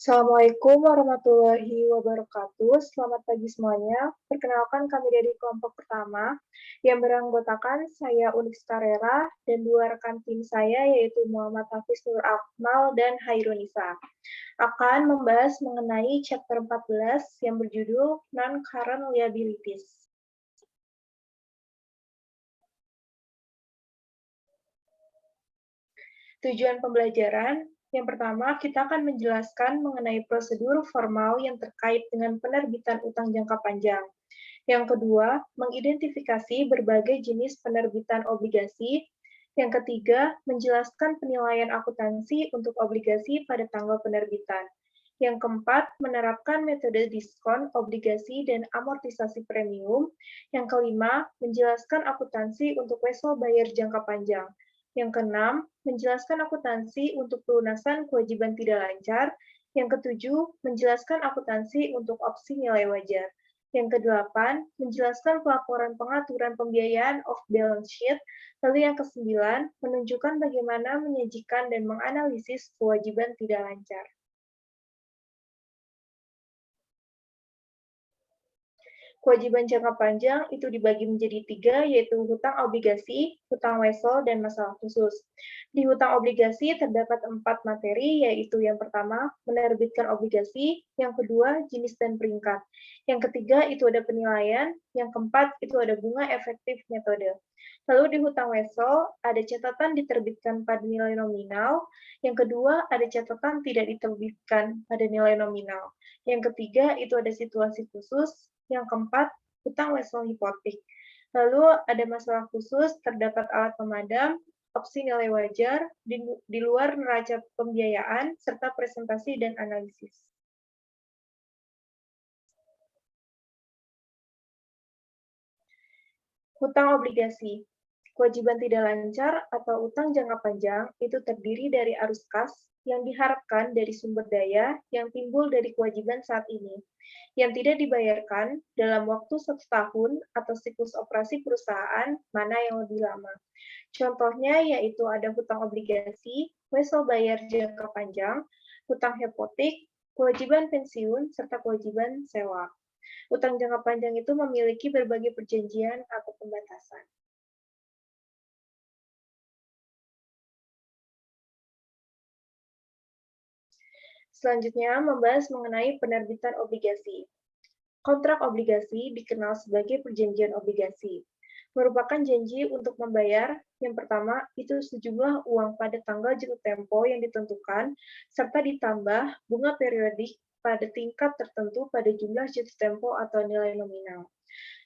Assalamualaikum warahmatullahi wabarakatuh. Selamat pagi semuanya. Perkenalkan kami dari kelompok pertama yang beranggotakan saya Unix Karera dan dua rekan tim saya yaitu Muhammad Hafiz Nur Akmal dan Hairunisa. Akan membahas mengenai chapter 14 yang berjudul Non-Current Liabilities. Tujuan pembelajaran, yang pertama, kita akan menjelaskan mengenai prosedur formal yang terkait dengan penerbitan utang jangka panjang. Yang kedua, mengidentifikasi berbagai jenis penerbitan obligasi. Yang ketiga, menjelaskan penilaian akuntansi untuk obligasi pada tanggal penerbitan. Yang keempat, menerapkan metode diskon, obligasi, dan amortisasi premium. Yang kelima, menjelaskan akuntansi untuk wesel bayar jangka panjang. Yang keenam, menjelaskan akuntansi untuk pelunasan kewajiban tidak lancar. Yang ketujuh, menjelaskan akuntansi untuk opsi nilai wajar. Yang kedelapan, menjelaskan pelaporan pengaturan pembiayaan off balance sheet. Lalu yang kesembilan, menunjukkan bagaimana menyajikan dan menganalisis kewajiban tidak lancar. Kewajiban jangka panjang itu dibagi menjadi tiga, yaitu hutang obligasi, hutang wesel, dan masalah khusus. Di hutang obligasi terdapat 4 materi, yaitu yang pertama, menerbitkan obligasi, yang kedua, jenis dan peringkat. Yang ketiga, itu ada penilaian, yang keempat, itu ada bunga efektif metode. Lalu di hutang wesel, ada catatan diterbitkan pada nilai nominal, yang kedua, ada catatan tidak diterbitkan pada nilai nominal. Yang ketiga, itu ada situasi khusus, yang keempat, hutang wesel hipotek. Lalu ada masalah khusus, terdapat alat pemadam, opsi nilai wajar, di luar neraca pembiayaan, serta presentasi dan analisis. Hutang obligasi. Kewajiban tidak lancar atau utang jangka panjang itu terdiri dari arus kas yang diharapkan dari sumber daya yang timbul dari kewajiban saat ini, yang tidak dibayarkan dalam waktu 1 tahun atau siklus operasi perusahaan mana yang lebih lama. Contohnya yaitu ada hutang obligasi, wesel bayar jangka panjang, hutang hipotek, kewajiban pensiun, serta kewajiban sewa. Utang jangka panjang itu memiliki berbagai perjanjian atau pembatasan. Selanjutnya, membahas mengenai penerbitan obligasi. Kontrak obligasi dikenal sebagai perjanjian obligasi. Merupakan janji untuk membayar, yang pertama, itu sejumlah uang pada tanggal jatuh tempo yang ditentukan, serta ditambah bunga periodik pada tingkat tertentu pada jumlah jatuh tempo atau nilai nominal.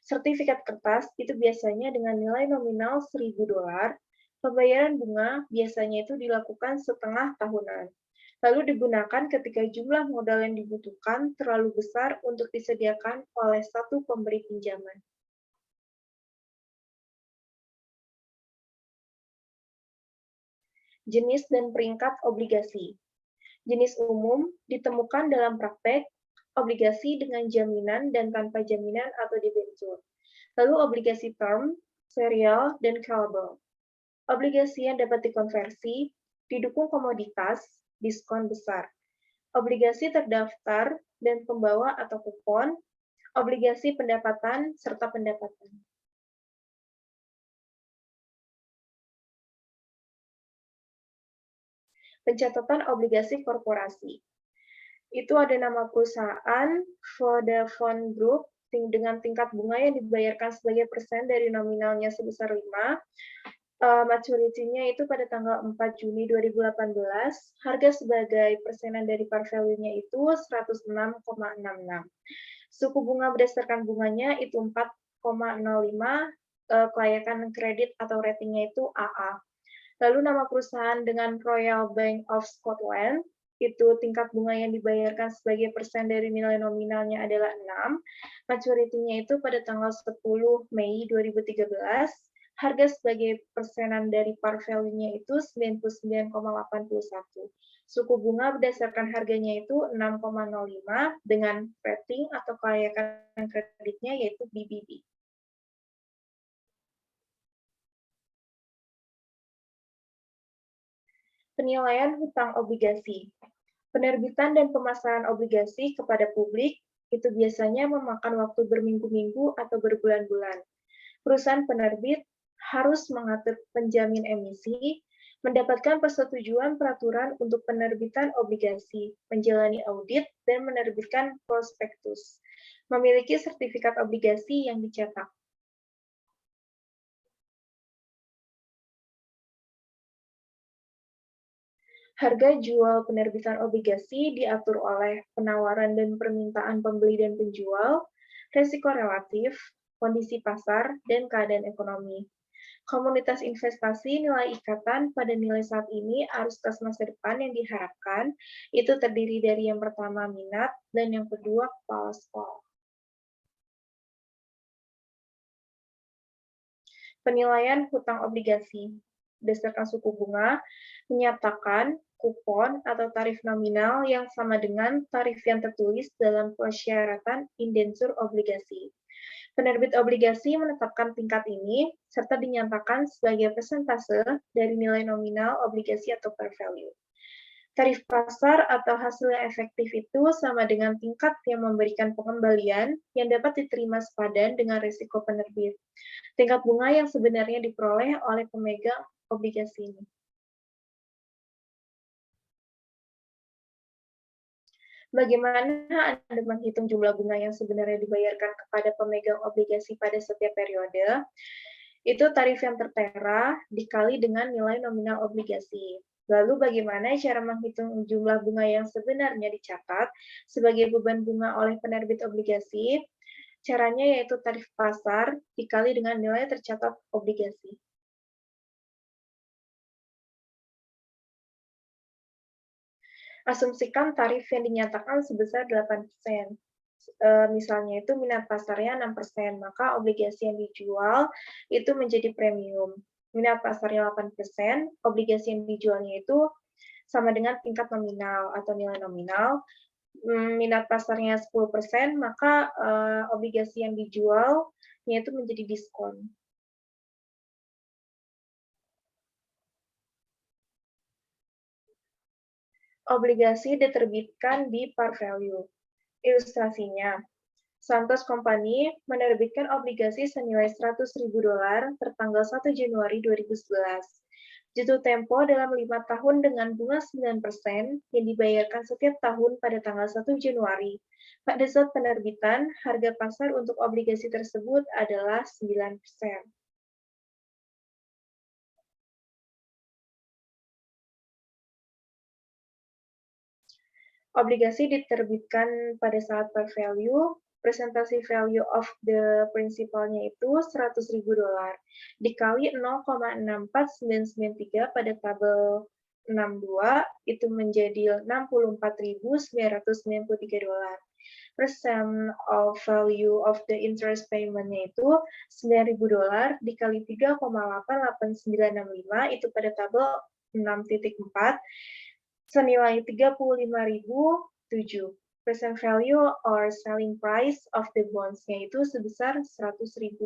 Sertifikat kertas itu biasanya dengan nilai nominal $1.000. Pembayaran bunga biasanya itu dilakukan setengah tahunan. Lalu digunakan ketika jumlah modal yang dibutuhkan terlalu besar untuk disediakan oleh satu pemberi pinjaman. Jenis dan peringkat obligasi. Jenis umum ditemukan dalam praktek obligasi dengan jaminan dan tanpa jaminan atau debentur. Lalu obligasi term, serial, dan callable. Obligasi yang dapat dikonversi, didukung komoditas, diskon besar. Obligasi terdaftar dan pembawa atau kupon, obligasi pendapatan, serta pendapatan. Pencatatan obligasi korporasi. Itu ada nama perusahaan, Vodafone Group, dengan tingkat bunga yang dibayarkan sebagai persen dari nominalnya sebesar 5. Maturity-nya itu pada tanggal 4 Juni 2018, harga sebagai persenan dari par value-nya itu 106,66. Suku bunga berdasarkan bunganya itu 4,05, kelayakan kredit atau ratingnya itu AA. Lalu nama perusahaan dengan Royal Bank of Scotland, itu tingkat bunga yang dibayarkan sebagai persen dari nilai nominalnya adalah 6. Maturity-nya itu pada tanggal 10 Mei 2013. Harga sebagai persenan dari par value-nya itu 99,81. Suku bunga berdasarkan harganya itu 6,05 dengan rating atau kelayakan kreditnya yaitu BBB. Penilaian hutang obligasi. Penerbitan dan pemasaran obligasi kepada publik itu biasanya memakan waktu berminggu-minggu atau berbulan-bulan. Perusahaan penerbit harus mengatur penjamin emisi, mendapatkan persetujuan peraturan untuk penerbitan obligasi, menjalani audit, dan menerbitkan prospektus. Memiliki sertifikat obligasi yang dicetak. Harga jual penerbitan obligasi diatur oleh penawaran dan permintaan pembeli dan penjual, resiko relatif, kondisi pasar, dan keadaan ekonomi. Komunitas investasi nilai ikatan pada nilai saat ini arus kas masa depan yang diharapkan itu terdiri dari yang pertama minat dan yang kedua kepala sekolah. Penilaian hutang obligasi berdasarkan suku bunga menyatakan kupon atau tarif nominal yang sama dengan tarif yang tertulis dalam persyaratan indentur obligasi. Penerbit obligasi menetapkan tingkat ini serta dinyatakan sebagai persentase dari nilai nominal obligasi atau par value. Tarif pasar atau hasil yang efektif itu sama dengan tingkat yang memberikan pengembalian yang dapat diterima sepadan dengan risiko penerbit. Tingkat bunga yang sebenarnya diperoleh oleh pemegang obligasi ini. Bagaimana Anda menghitung jumlah bunga yang sebenarnya dibayarkan kepada pemegang obligasi pada setiap periode? Itu tarif yang tertera dikali dengan nilai nominal obligasi. Lalu bagaimana cara menghitung jumlah bunga yang sebenarnya dicatat sebagai beban bunga oleh penerbit obligasi? Caranya yaitu tarif pasar dikali dengan nilai tercatat obligasi. Asumsikan tarif yang dinyatakan sebesar 8%. Misalnya itu minat pasarnya 6%, maka obligasi yang dijual itu menjadi premium. Minat pasarnya 8%, obligasi yang dijualnya itu sama dengan tingkat nominal atau nilai nominal. Minat pasarnya 10%, maka obligasi yang dijualnya itu menjadi diskon. Obligasi diterbitkan di par value. Ilustrasinya, Santos Company menerbitkan obligasi senilai $100.000 tertanggal 1 Januari 2011. Jatuh tempo dalam 5 tahun dengan bunga 9% yang dibayarkan setiap tahun pada tanggal 1 Januari. Pada saat penerbitan, harga pasar untuk obligasi tersebut adalah 9%. Obligasi diterbitkan pada saat par value, presentasi value of the principal-nya itu $100.000 dikali 0,64993 pada tabel 62 itu menjadi $64.993. Percent of value of the interest payment-nya itu $9.000 dikali 3,88965 itu pada tabel 6.4 senilai 35.007. Present value or selling price of the bonds-nya itu sebesar $100.000.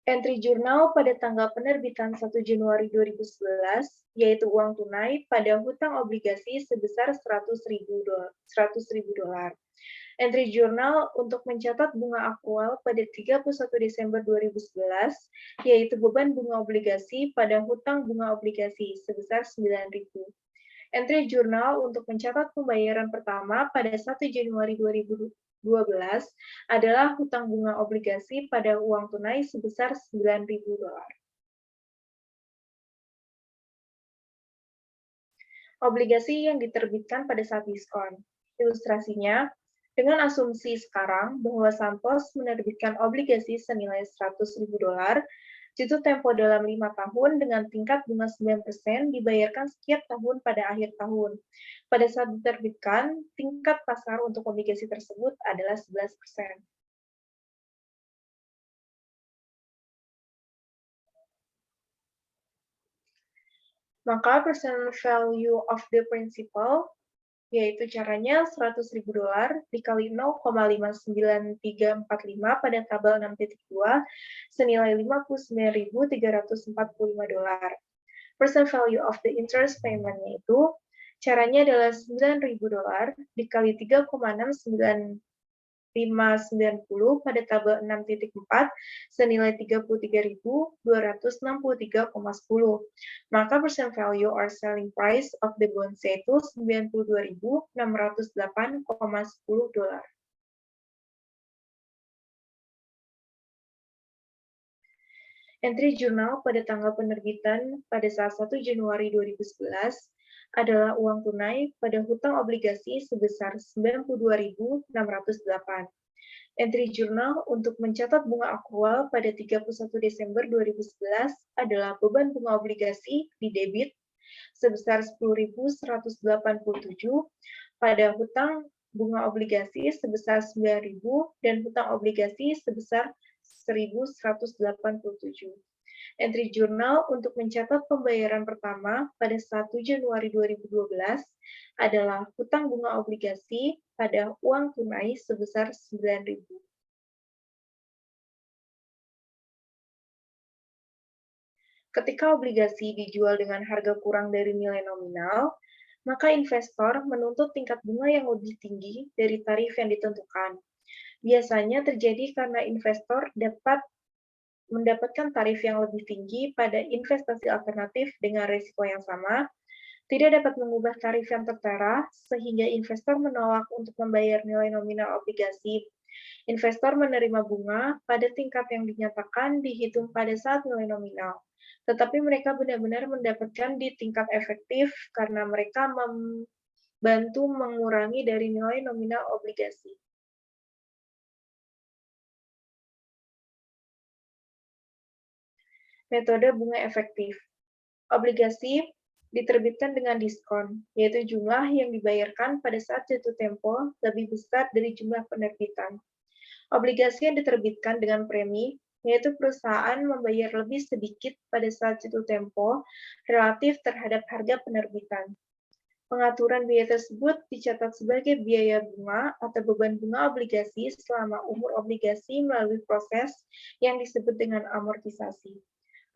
Entry jurnal pada tanggal penerbitan 1 Januari 2011, yaitu uang tunai pada hutang obligasi sebesar $100.000. Entry jurnal untuk mencatat bunga aktual pada 31 Desember 2011, yaitu beban bunga obligasi pada hutang bunga obligasi sebesar 9.000. Entry jurnal untuk mencatat pembayaran pertama pada 1 Januari 2012 adalah hutang bunga obligasi pada uang tunai sebesar $9.000. Obligasi yang diterbitkan pada saat diskon. Ilustrasinya, dengan asumsi sekarang bahwa Santos menerbitkan obligasi senilai $100.000, jatuh tempo dalam 5 tahun dengan tingkat bunga 9% dibayarkan setiap tahun pada akhir tahun. Pada saat diterbitkan, tingkat pasar untuk obligasi tersebut adalah 11%. Maka percent value of the principal yaitu caranya $100.000 dikali 0,59345 pada tabel 6.2 senilai $59.345. Percent value of the interest payment yaitu caranya adalah $9.000 dikali 3,69590 pada tabel 6.4 senilai 33.263,10. Maka percent value or selling price of the bonds yaitu $92.608,10. Entry jurnal pada tanggal penerbitan pada saat 1 Januari 2011 adalah uang tunai pada hutang obligasi sebesar 92.608. Entry jurnal untuk mencatat bunga akrual pada 31 Desember 2011 adalah beban bunga obligasi di debit sebesar 10.187 pada hutang bunga obligasi sebesar 9.000 dan hutang obligasi sebesar 1.187. Entry jurnal untuk mencatat pembayaran pertama pada 1 Januari 2012 adalah hutang bunga obligasi pada uang tunai sebesar 9.000. Ketika obligasi dijual dengan harga kurang dari nilai nominal, maka investor menuntut tingkat bunga yang lebih tinggi dari tarif yang ditentukan. Biasanya terjadi karena investor dapat mendapatkan tarif yang lebih tinggi pada investasi alternatif dengan risiko yang sama, tidak dapat mengubah tarif yang tertera, sehingga investor menolak untuk membayar nilai nominal obligasi. Investor menerima bunga pada tingkat yang dinyatakan dihitung pada saat nilai nominal, tetapi mereka benar-benar mendapatkan di tingkat efektif karena mereka membantu mengurangi dari nilai nominal obligasi. Metode bunga efektif. Obligasi diterbitkan dengan diskon, yaitu jumlah yang dibayarkan pada saat jatuh tempo lebih besar dari jumlah penerbitan. Obligasi yang diterbitkan dengan premi, yaitu perusahaan membayar lebih sedikit pada saat jatuh tempo relatif terhadap harga penerbitan. Pengaturan biaya tersebut dicatat sebagai biaya bunga atau beban bunga obligasi selama umur obligasi melalui proses yang disebut dengan amortisasi.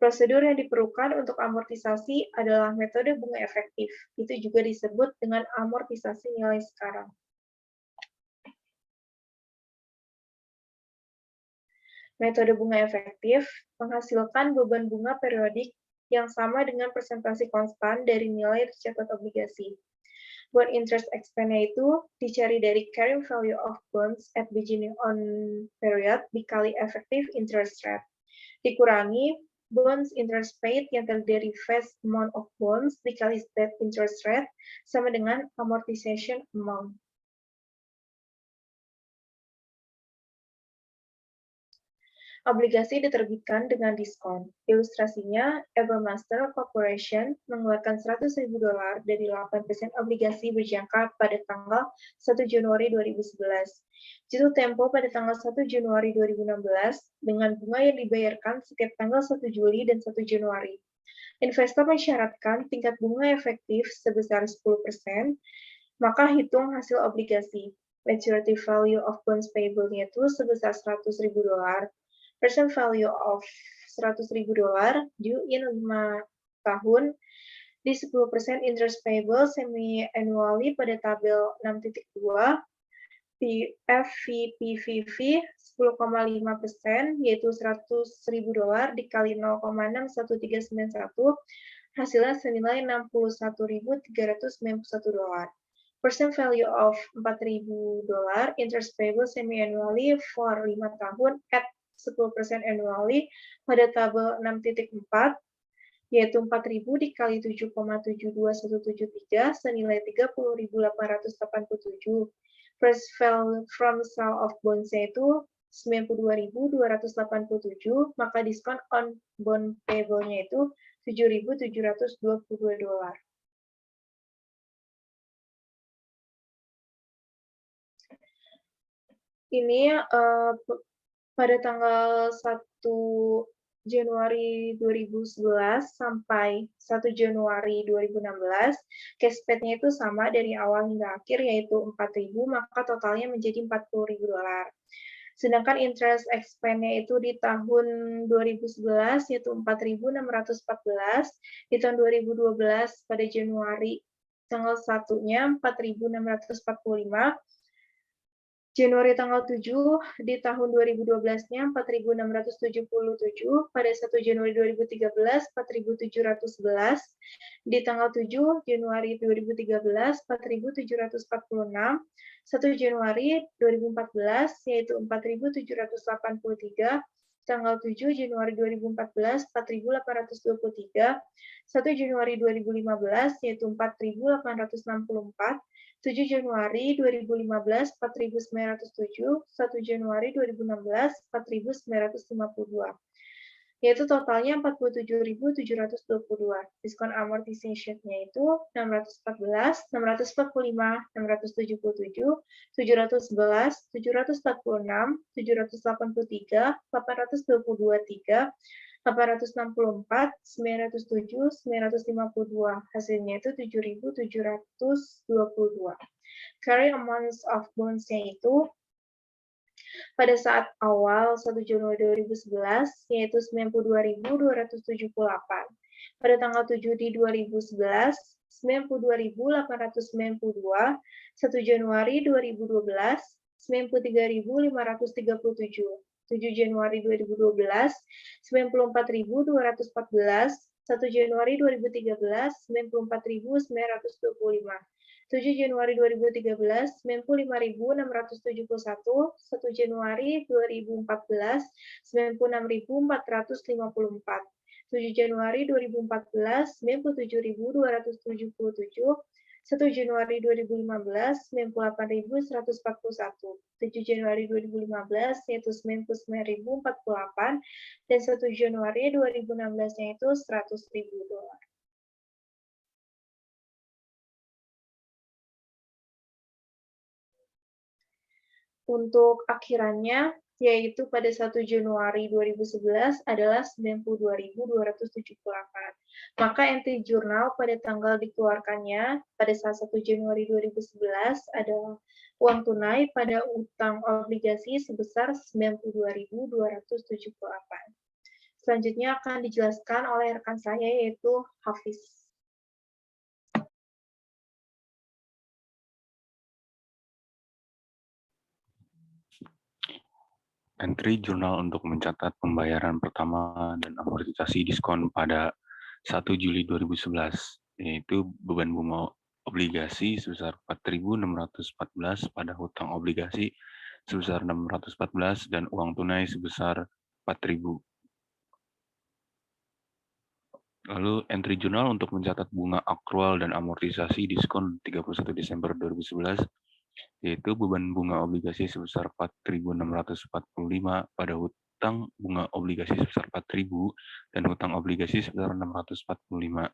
Prosedur yang diperlukan untuk amortisasi adalah metode bunga efektif. Itu juga disebut dengan amortisasi nilai sekarang. Metode bunga efektif menghasilkan beban bunga periodik yang sama dengan persentase konstan dari nilai tercatat obligasi. Bond interest expense itu dicari dari carrying value of bonds at beginning on period dikali effective interest rate. Dikurangi bonds interest paid yang terdiri face amount of bonds dikali state interest rate sama dengan amortization amount. Obligasi diterbitkan dengan diskon. Ilustrasinya, Evermaster Corporation mengeluarkan $100.000 dari 8% obligasi berjangka pada tanggal 1 Januari 2011. Jatuh tempo pada tanggal 1 Januari 2016 dengan bunga yang dibayarkan setiap tanggal 1 Juli dan 1 Januari. Investor mensyaratkan tingkat bunga efektif sebesar 10%, maka hitung hasil obligasi. Maturity value of bonds payable-nya itu sebesar $100.000. Percent value of $100.000 due in 5 tahun di 10% interest payable semi-annually pada tabel 6.2 FVPVV 10,5% yaitu $100.000 dikali 0,61391 hasilnya senilai $61.391. Percent value of $4.000 interest payable semi-annually for 5 tahun at 10% annually pada tabel 6.4 yaitu 4.000 dikali 7,72173 senilai 30.887. First value from sale of bonds yaitu 92.287, maka diskon on bond payable-nya itu $7.722. Ini pada tanggal 1 Januari 2011 sampai 1 Januari 2016, cash paid-nya itu sama dari awal hingga akhir, yaitu 4.000, maka totalnya menjadi $40.000. Sedangkan interest expense-nya itu di tahun 2011 yaitu 4.614, di tahun 2012 pada Januari tanggal 1-nya 4.645, Januari tanggal 7 di tahun 2012-nya 4.677, pada 1 Januari 2013 4.711, di tanggal 7 Januari 2013 4.746, 1 Januari 2014 yaitu 4.783, tanggal 7 Januari 2014 4.823, 1 Januari 2015 yaitu 4.864, 7 Januari 2015 4.907, 1 Januari 2016 4.952, yaitu totalnya 47.722. Diskon amortization-nya itu 614, 645, 677, 711, 746, 783, 822, 864, 907, 952. Hasilnya itu 7.722. Carry amounts of bonds-nya itu pada saat awal 1 Januari 2011 yaitu 92.278. Pada tanggal 7 di 2011 92.892, 1 Januari 2012 93.537, 7 Januari 2012 94.214, 1 Januari 2013 94.925, 7 Januari 2013 95.671, 1 Januari 2014 96.454, 7 Januari 2014 97.277, 1 Januari 2015 98.141, 7 Januari 2015 yaitu 99.048, dan 1 Januari 2016 yaitu $100.000. Untuk akhirannya, yaitu pada 1 Januari 2011 adalah 92.278. Maka entry jurnal pada tanggal dikeluarkannya pada saat 1 Januari 2011 adalah uang tunai pada utang obligasi sebesar 92.278. Selanjutnya akan dijelaskan oleh rekan saya yaitu Hafiz. Entry jurnal untuk mencatat pembayaran pertama dan amortisasi diskon pada 1 Juli 2011, yaitu beban bunga obligasi sebesar 4.614 pada hutang obligasi sebesar 614 dan uang tunai sebesar 4.000. Lalu entry jurnal untuk mencatat bunga akrual dan amortisasi diskon 31 Desember 2011, yaitu beban bunga obligasi sebesar 4.645 pada hutang bunga obligasi sebesar 4.000 dan hutang obligasi sebesar 645.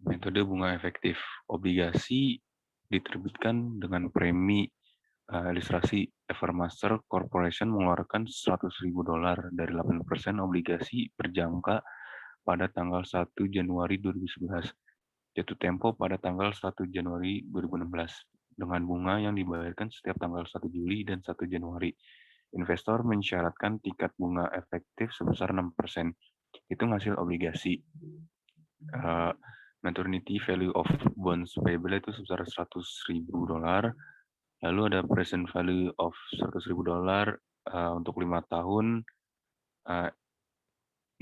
Metode bunga efektif obligasi diterbitkan dengan premi ilustrasi Evermaster Corporation mengeluarkan $100.000 dari 8% obligasi berjangka pada tanggal 1 Januari 2011. Jatuh tempo pada tanggal 1 Januari 2016 dengan bunga yang dibayarkan setiap tanggal 1 Juli dan 1 Januari. Investor mensyaratkan tingkat bunga efektif sebesar 6%. Itu hasil obligasi. Maturity value of bonds payable itu sebesar $100.000. Lalu ada present value of $100.000 untuk 5 tahun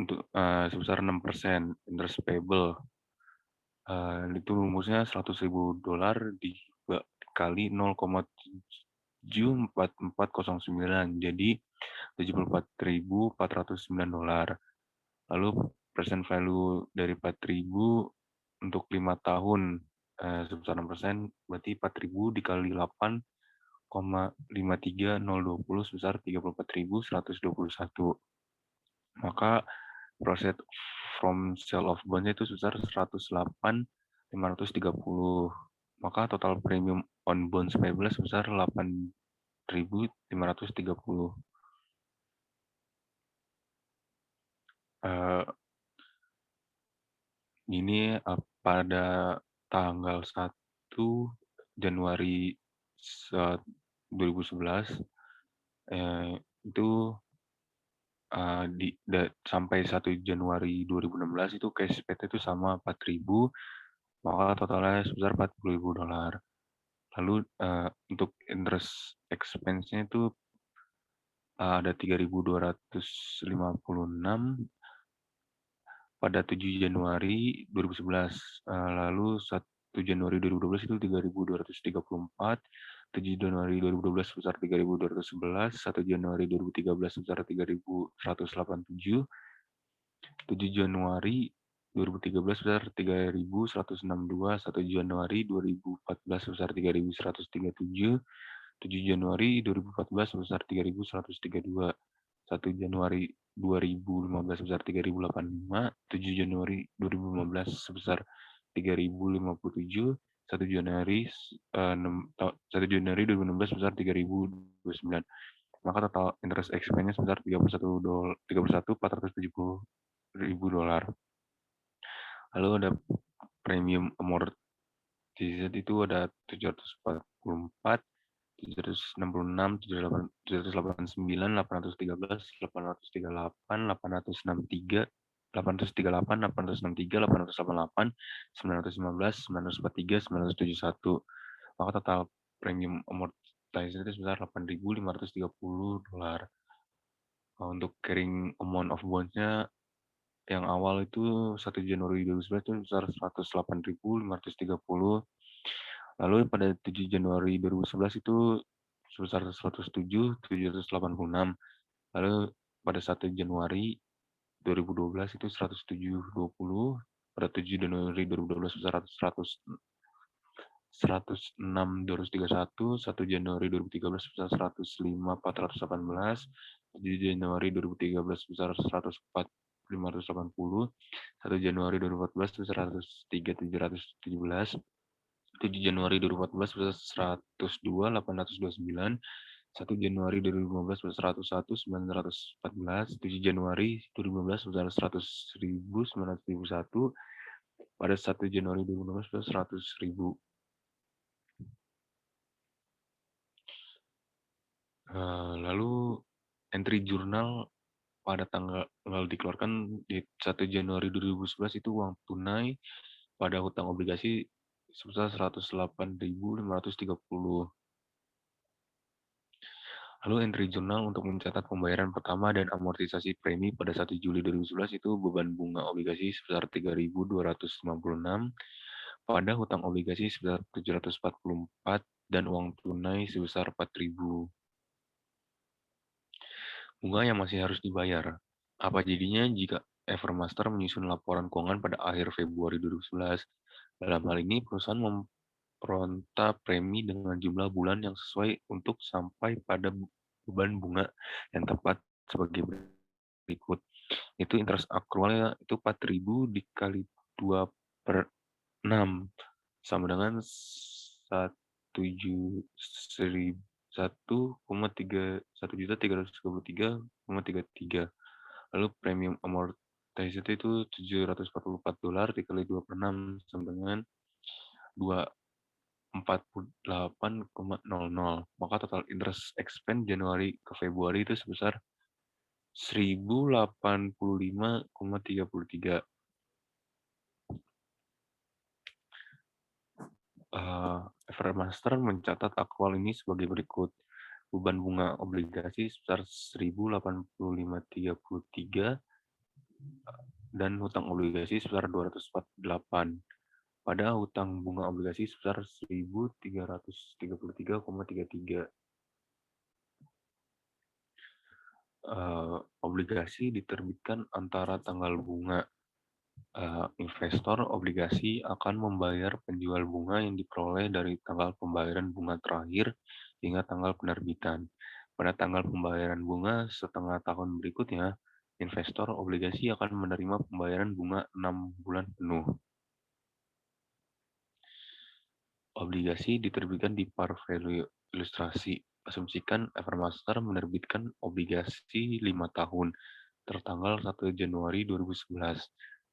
untuk sebesar 6%. Interest payable itu rumusnya $100.000 dikali 0,74409 jadi $74.409. Lalu present value dari 4.000 untuk 5 tahun sebesar 6% berarti 4.000 dikali 8,53020 sebesar 34.121. Maka profit from sale of bonds itu sebesar 108.530. Maka total premium on bonds payable sebesar 8.530. Eh, ini pada tanggal 1 Januari 2011, itu sampai 1 Januari 2016 itu cash PT itu sama 4.000, maka totalnya sebesar $40.000. Lalu untuk interest expense-nya itu ada 3.256 pada 7 Januari 2011. Lalu 1 Januari 2012 itu 3.234, 7 Januari 2012 sebesar 3.211, 1 Januari 2013 sebesar 3.187, 7 Januari 2013 sebesar 3.162, 1 Januari 2014 sebesar 3.137, 7 Januari 2014 sebesar 3.132, 1 Januari 2015 sebesar 3.085, 7 Januari 2015 sebesar 3.057, 1 Januari 1 Januari 2016 sebesar 3.029. Maka total interest expense sebesar $31.470.000. Lalu ada premium amortized itu ada 744, 766, 789, 813, 838, 863, 838, 863, 888, 915, 943, 971. Maka total premium amortized itu sebesar $8.530. Untuk carrying amount of bonds-nya yang awal itu 1 Januari 2011 itu sebesar 108.530. Lalu pada 7 Januari 2011 itu sebesar 107.786. Lalu pada 1 Januari 2012 itu 107.20. Pada 7 Januari 2012 sebesar 106.231. 1 Januari 2013 sebesar 105.418. 7 Januari 2013 sebesar 104.580. 1 Januari 2014 sebesar 103.717. 7 Januari 2014 sebesar 102.829, 1 Januari 2015 sebesar 101.914, 7 Januari 2015 sebesar 100.901, pada 1 Januari 2015 sebesar 100.000. Lalu entry jurnal pada tanggal dikeluarkan di 1 Januari 2011 itu uang tunai pada hutang obligasi sebesar 108.530. Lalu entry jurnal untuk mencatat pembayaran pertama dan amortisasi premi pada 1 Juli 2011 itu beban bunga obligasi sebesar 3.256, pada hutang obligasi sebesar 744 dan uang tunai sebesar 4.000. Bunga yang masih harus dibayar. Apa jadinya jika Evermaster menyusun laporan keuangan pada akhir Februari 2011? Dalam hal ini, perusahaan memperonta premi dengan jumlah bulan yang sesuai untuk sampai pada beban bunga yang tepat sebagai berikut. Itu interest accrualnya itu 4.000 dikali 2/6 sama dengan 1.333,33. Lalu premium amortized itu $744 dikali 2/6 sama dengan 248,00. Maka total interest expense Januari ke Februari itu sebesar 1.085,33. Evermaster mencatat aktual ini sebagai berikut. Beban bunga obligasi sebesar 1.085,33 dan hutang obligasi sebesar 248. Pada hutang bunga obligasi sebesar 1.333,33. Obligasi diterbitkan antara tanggal bunga. Investor obligasi akan membayar penjual bunga yang diperoleh dari tanggal pembayaran bunga terakhir hingga tanggal penerbitan. Pada tanggal pembayaran bunga setengah tahun berikutnya, investor obligasi akan menerima pembayaran bunga 6 bulan penuh. Obligasi diterbitkan di par value ilustrasi. Asumsikan Evermaster menerbitkan obligasi 5 tahun tertanggal 1 Januari 2011.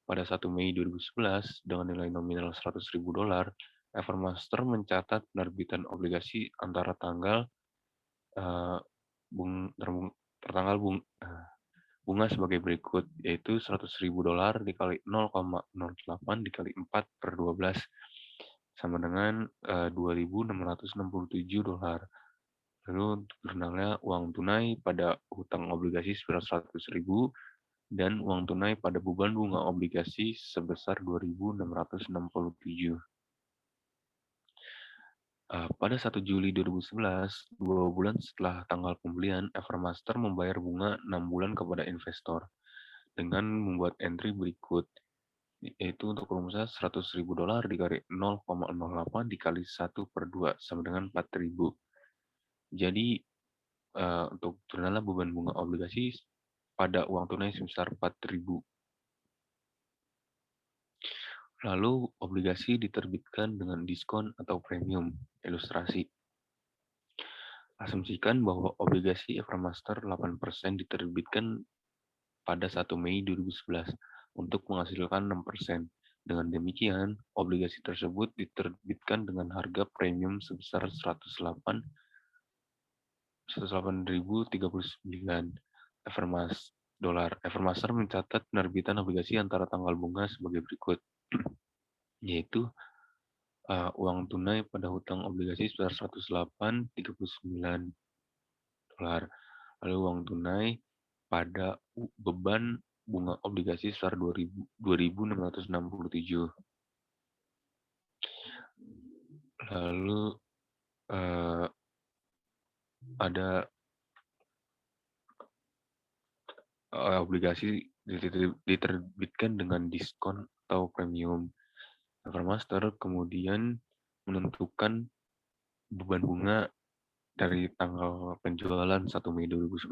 Pada 1 Mei 2011, dengan nilai nominal $100.000, Evermaster mencatat penerbitan obligasi antara tanggal eh, bung, terbung- tertanggal bunga sebagai berikut, yaitu $100.000 dikali 0,08 dikali 4 per 12 sama dengan $2.667. Lalu untuk jurnalnya uang tunai pada hutang obligasi sebesar 100.000 dan uang tunai pada beban bunga obligasi sebesar 2.667. Pada 1 Juli 2011, 2 bulan setelah tanggal pembelian, Evermaster membayar bunga 6 bulan kepada investor dengan membuat entry berikut, yaitu untuk rumusan $100.000 dikali 0,08 dikali 1 per 2 sama dengan 4.000. Jadi untuk jurnalnya beban bunga obligasi pada uang tunai sebesar 4.000. Lalu obligasi diterbitkan dengan diskon atau premium. Ilustrasi. Asumsikan bahwa obligasi Evermaster 8% diterbitkan pada 1 Mei 2011 untuk menghasilkan 6%. Dengan demikian, obligasi tersebut diterbitkan dengan harga premium sebesar 108.039 dolar. Evermaster mencatat penerbitan obligasi antara tanggal bunga sebagai berikut, yaitu uang tunai pada hutang obligasi sebesar 108.039 dolar. Lalu uang tunai pada beban bunga obligasi sebesar 2.667. Lalu ada obligasi diterbitkan dengan diskon atau premium. Evermaster kemudian menentukan beban bunga dari tanggal penjualan 1 Mei 2011,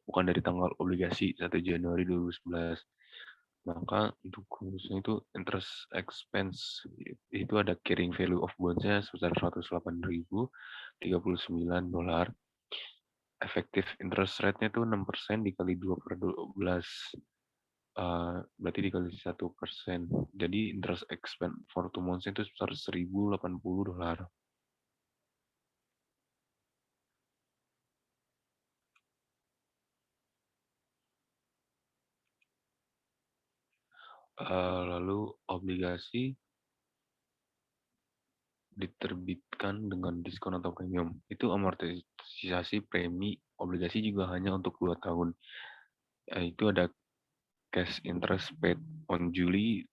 bukan dari tanggal obligasi 1 Januari 2011. Maka untuk rumusnya itu interest expense, itu ada carrying value of bonds-nya sebesar $108.039. Effective interest rate-nya itu 6% dikali 2 per 12. Berarti dikali 1%. Jadi interest expense for 2 months itu sebesar $1.080. Lalu obligasi diterbitkan dengan diskon atau premium. Itu amortisasi premi obligasi juga hanya untuk 2 tahun. Itu ada cash interest paid on 1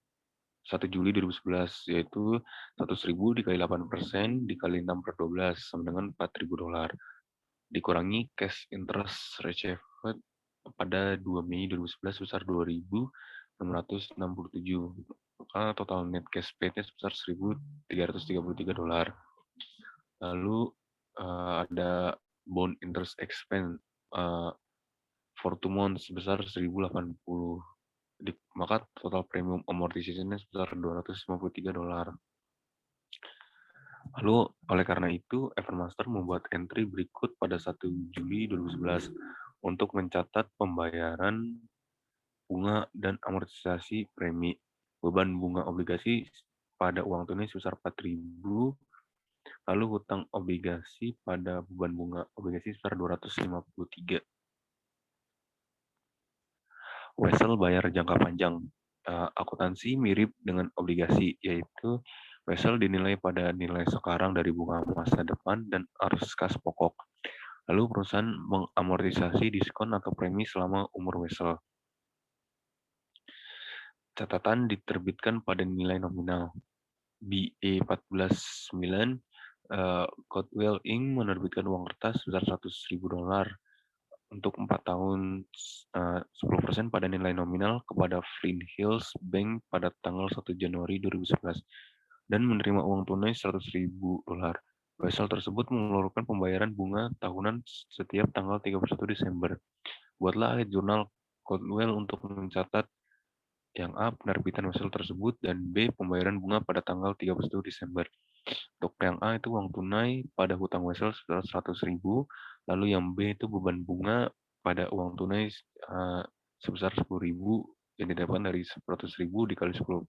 Juli 2011, yaitu 100.000 dikali 8% dikali 6 per 12 sama dengan $4.000. Dikurangi cash interest received pada 2 Mei 2011 sebesar 2.667. Maka total net cash paid-nya sebesar $1.333. Lalu ada bond interest expense for 2 months sebesar 1.080. Maka total premium amortization-nya sebesar $253. Lalu oleh karena itu, Evermaster membuat entry berikut pada 1 Juli 2011 untuk mencatat pembayaran bunga dan amortisasi premi. Beban bunga obligasi pada uang tunai sebesar 4.000, lalu hutang obligasi pada beban bunga obligasi sebesar 253. Wesel bayar jangka panjang. Akuntansi mirip dengan obligasi, yaitu Wesel dinilai pada nilai sekarang dari bunga masa depan dan arus kas pokok. Lalu perusahaan mengamortisasi diskon atau premi selama umur Wesel. Catatan diterbitkan pada nilai nominal. BE 14.9, Codwell Inc. menerbitkan uang kertas sebesar $100.000 untuk 4 tahun 10% pada nilai nominal kepada Flint Hills Bank pada tanggal 1 Januari 2011 dan menerima uang tunai $100.000. Wesel tersebut mengeluarkan pembayaran bunga tahunan setiap tanggal 31 Desember. Buatlah jurnal Codwell untuk mencatat yang A, penerbitan Wesel tersebut, dan B, pembayaran bunga pada tanggal 31 Desember. Untuk yang A itu uang tunai pada hutang Wesel sebesar $100.000, lalu yang B itu beban bunga pada uang tunai sebesar 10.000 yang didapatkan dari 100.000 dikali 10%.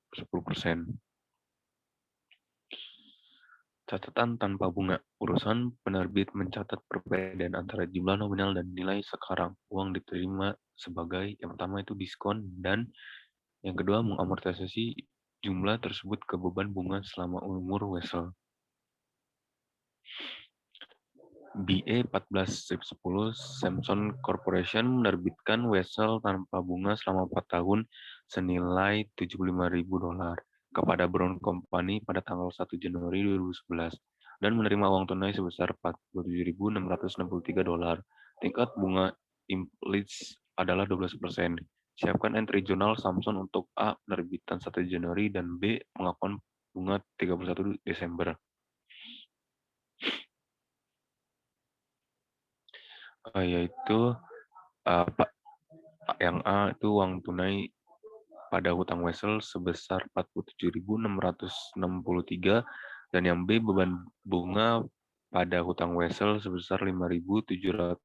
Catatan tanpa bunga. Urusan penerbit mencatat perbedaan antara jumlah nominal dan nilai sekarang. Uang diterima sebagai yang pertama itu diskon dan yang kedua mengamortisasi jumlah tersebut ke beban bunga selama umur wesel. BA 14/10 Samsung Corporation menerbitkan wesel tanpa bunga selama 4 tahun senilai $75.000 kepada Brown Company pada tanggal 1 Januari 2011 dan menerima uang tunai sebesar $47.663. Tingkat bunga implicit adalah 12%. Siapkan entry jurnal Samsung untuk A. penerbitan 1 Januari dan B. pengakuan bunga 31 Desember. Yaitu yang A itu uang tunai pada hutang wesel sebesar 47.663 dan yang B beban bunga pada hutang wesel sebesar 5.720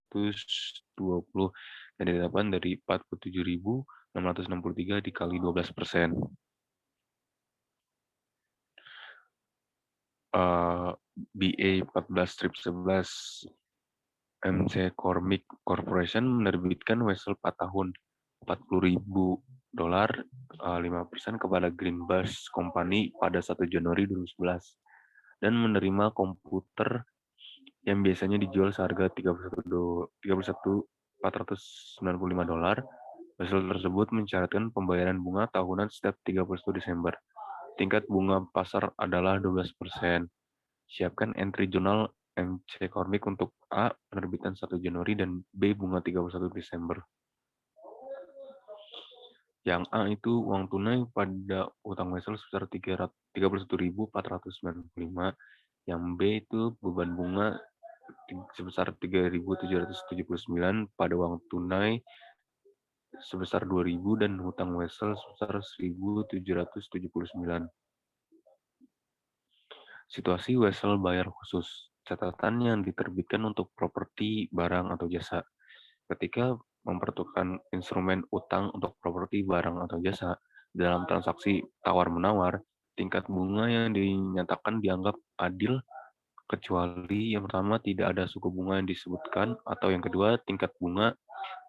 dan didapatkan dari 47.663 dikali 12%. BA 14/11 MC Cormick Corporation menerbitkan wesel 4 tahun $40.000 5% kepada Greenbush Company pada 1 Januari 2011 dan menerima komputer yang biasanya dijual seharga $31.495. Wesel tersebut mensyaratkan pembayaran bunga tahunan setiap 31 Desember. Tingkat bunga pasar adalah 12%. Siapkan entry jurnal MC Cormick untuk A. penerbitan 1 Januari dan B. bunga 31 Desember. Yang A itu uang tunai pada utang wesel sebesar 31.495. Yang B itu beban bunga sebesar 3.779 pada uang tunai sebesar 2.000 dan hutang wesel sebesar 1.779. Situasi wesel bayar khusus. Catatan yang diterbitkan untuk properti, barang, atau jasa. Ketika mempertukarkan instrumen utang untuk properti, barang, atau jasa dalam transaksi tawar-menawar, tingkat bunga yang dinyatakan dianggap adil kecuali yang pertama tidak ada suku bunga yang disebutkan atau yang kedua tingkat bunga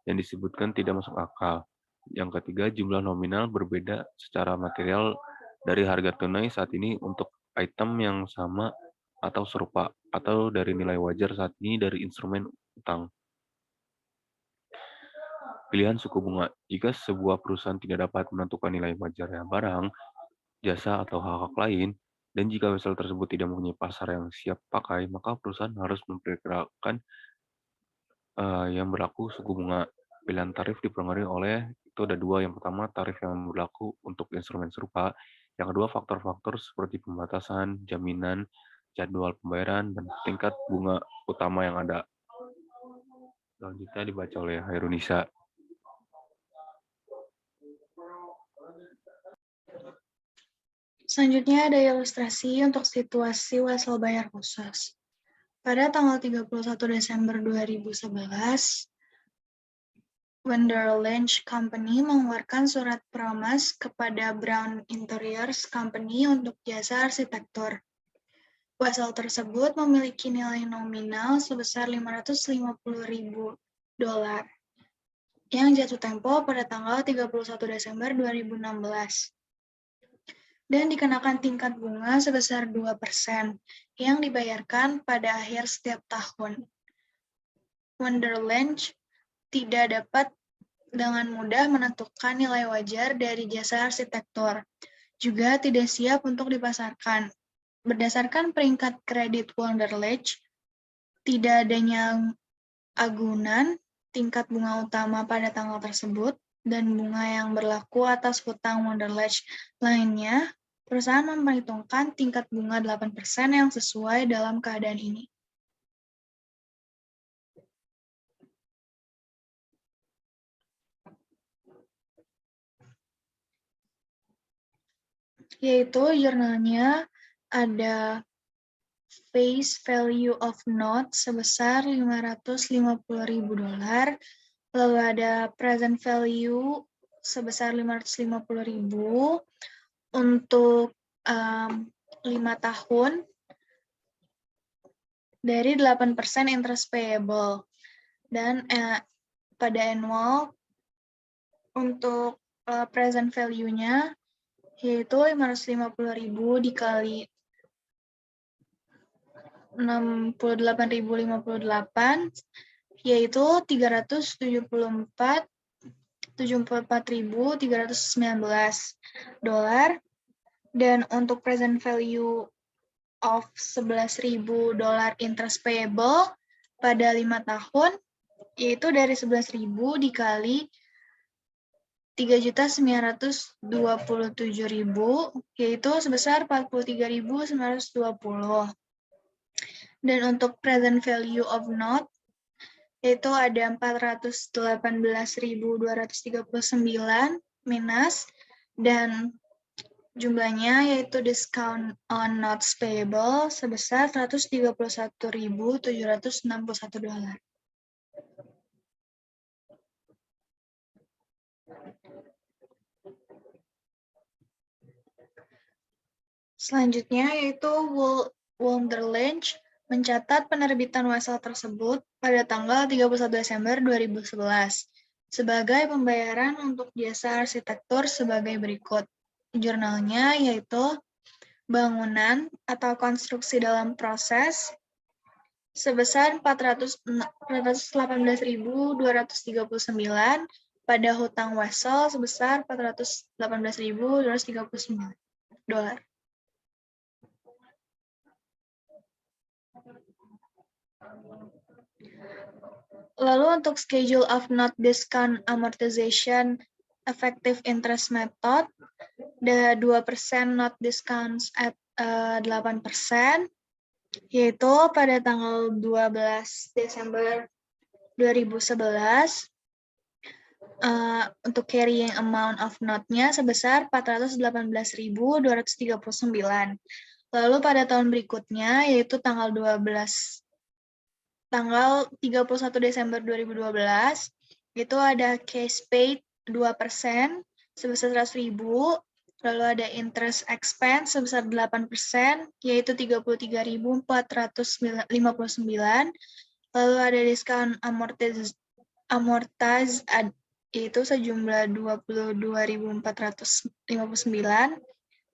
yang disebutkan tidak masuk akal. Yang ketiga jumlah nominal berbeda secara material dari harga tunai saat ini untuk item yang sama atau serupa atau dari nilai wajar saat ini dari instrumen utang. Pilihan suku bunga. Jika sebuah perusahaan tidak dapat menentukan nilai wajarnya barang, jasa, atau hak-hak lain, dan jika wesel tersebut tidak mempunyai pasar yang siap pakai, maka perusahaan harus memperkirakan yang berlaku suku bunga. Pilihan tarif dipengaruhi oleh, itu ada dua. Yang pertama, tarif yang berlaku untuk instrumen serupa. Yang kedua, faktor-faktor seperti pembatasan, jaminan, jadwal pembayaran, dan tingkat bunga utama yang ada. Selanjutnya dibaca oleh Hairunisa. Selanjutnya ada ilustrasi untuk situasi wesel bayar khusus. Pada tanggal 31 Desember 2011, Wunderlich Company mengeluarkan surat promas kepada Brown Interiors Company untuk jasa arsitektur. Wesel tersebut memiliki nilai nominal sebesar $550.000 yang jatuh tempo pada tanggal 31 Desember 2016. Dan dikenakan tingkat bunga sebesar 2% yang dibayarkan pada akhir setiap tahun. Wunderlich tidak dapat dengan mudah menentukan nilai wajar dari jasa arsitektur, juga tidak siap untuk dipasarkan. Berdasarkan peringkat kredit Wunderlich, tidak adanya agunan tingkat bunga utama pada tanggal tersebut, dan bunga yang berlaku atas hutang Wunderlich lainnya, perusahaan memperhitungkan tingkat bunga 8% yang sesuai dalam keadaan ini. Yaitu jurnalnya ada face value of note sebesar $550.000, Lalu ada present value sebesar 550.000 untuk 5 tahun dari 8% interest payable. Dan pada annual untuk present value-nya yaitu 550.000 dikali 68.058 yaitu 374.319 dolar. Dan untuk present value of 11.000 dolar interest payable pada 5 tahun yaitu dari 11.000 dikali 3.927.000 yaitu sebesar 43.920. Dan untuk present value of note yaitu ada 418.239 minus, dan jumlahnya yaitu discount on notes payable sebesar 131.761 dolar. Selanjutnya yaitu Wonderland mencatat penerbitan wesel tersebut pada tanggal 31 Desember 2011 sebagai pembayaran untuk jasa arsitektur sebagai berikut. Jurnalnya yaitu bangunan atau konstruksi dalam proses sebesar 418.239 pada hutang wesel sebesar 418.239 dolar. Lalu untuk schedule of note discount amortization effective interest method, ada 2% note discounts at 8%, yaitu pada tanggal 12 Desember 2011, untuk carrying amount of note-nya sebesar 418.239. Lalu pada tahun berikutnya, yaitu tanggal 31 Desember 2012, itu ada cash paid 2% sebesar 100.000, lalu ada interest expense sebesar 8%, yaitu 33.459, lalu ada discount amortize yaitu sejumlah 22.459,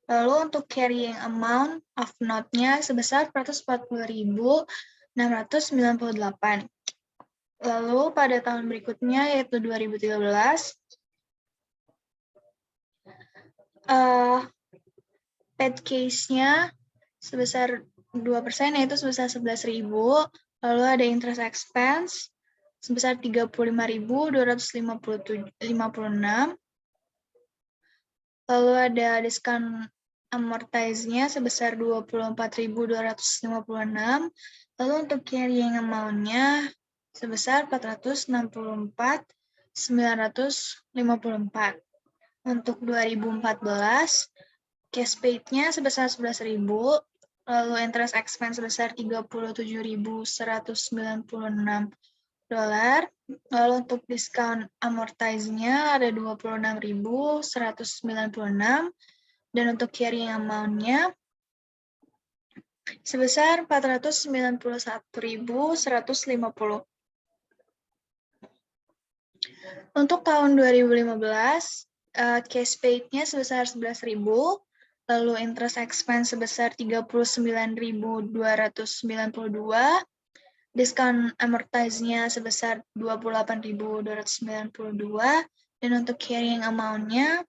lalu untuk carrying amount of note-nya sebesar 440.698. Lalu pada tahun berikutnya yaitu 2013, paid case-nya sebesar 2% yaitu sebesar 11.000, lalu ada interest expense sebesar 35.256, lalu ada discount amortize-nya sebesar 24.256, lalu untuk carrying amount-nya sebesar 464.954. Untuk 2014, cash paid-nya sebesar 11.000, lalu interest expense sebesar 37.196 dolar, lalu untuk discount amortize-nya ada 26.196, dan untuk carrying amount-nya sebesar 491.150. Untuk tahun 2015, cash paid-nya sebesar 11.000, lalu interest expense sebesar 39.292, discount amortize-nya sebesar 28.292, dan untuk carrying amount-nya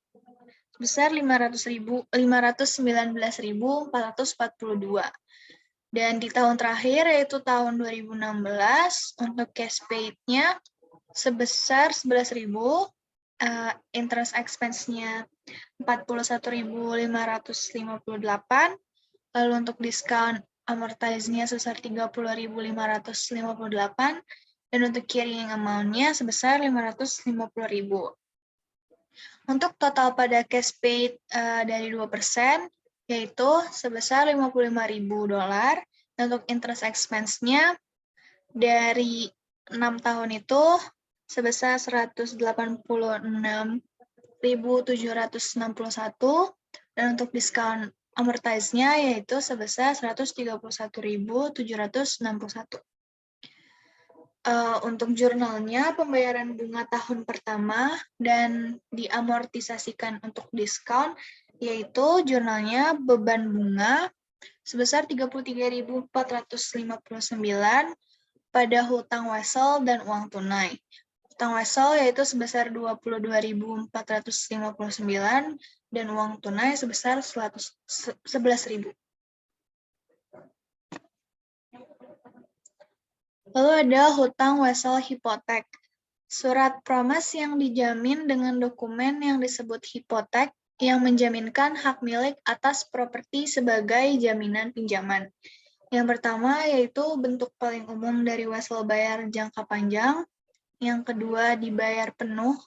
sebesar 519.442. Dan di tahun terakhir yaitu tahun 2016, untuk cash paid-nya sebesar 11.000, interest expense-nya 41.558, lalu untuk discount amortize-nya sebesar 30.558, dan untuk carrying amount-nya sebesar 550.000. Untuk total pada cash paid dari 2%, yaitu sebesar 55.000 dolar, dan untuk interest expense-nya dari 6 tahun itu sebesar 186.761 dan untuk diskon amortize-nya yaitu sebesar 131.761. Untuk jurnalnya, pembayaran bunga tahun pertama dan diamortisasikan untuk diskon, yaitu jurnalnya beban bunga sebesar 33.459 pada hutang wesel dan uang tunai. Hutang wesel yaitu sebesar 22.459 dan uang tunai sebesar 11.000. Lalu ada hutang wesel hipotek. Surat promise yang dijamin dengan dokumen yang disebut hipotek yang menjaminkan hak milik atas properti sebagai jaminan pinjaman. Yang pertama yaitu bentuk paling umum dari wesel bayar jangka panjang. Yang kedua dibayar penuh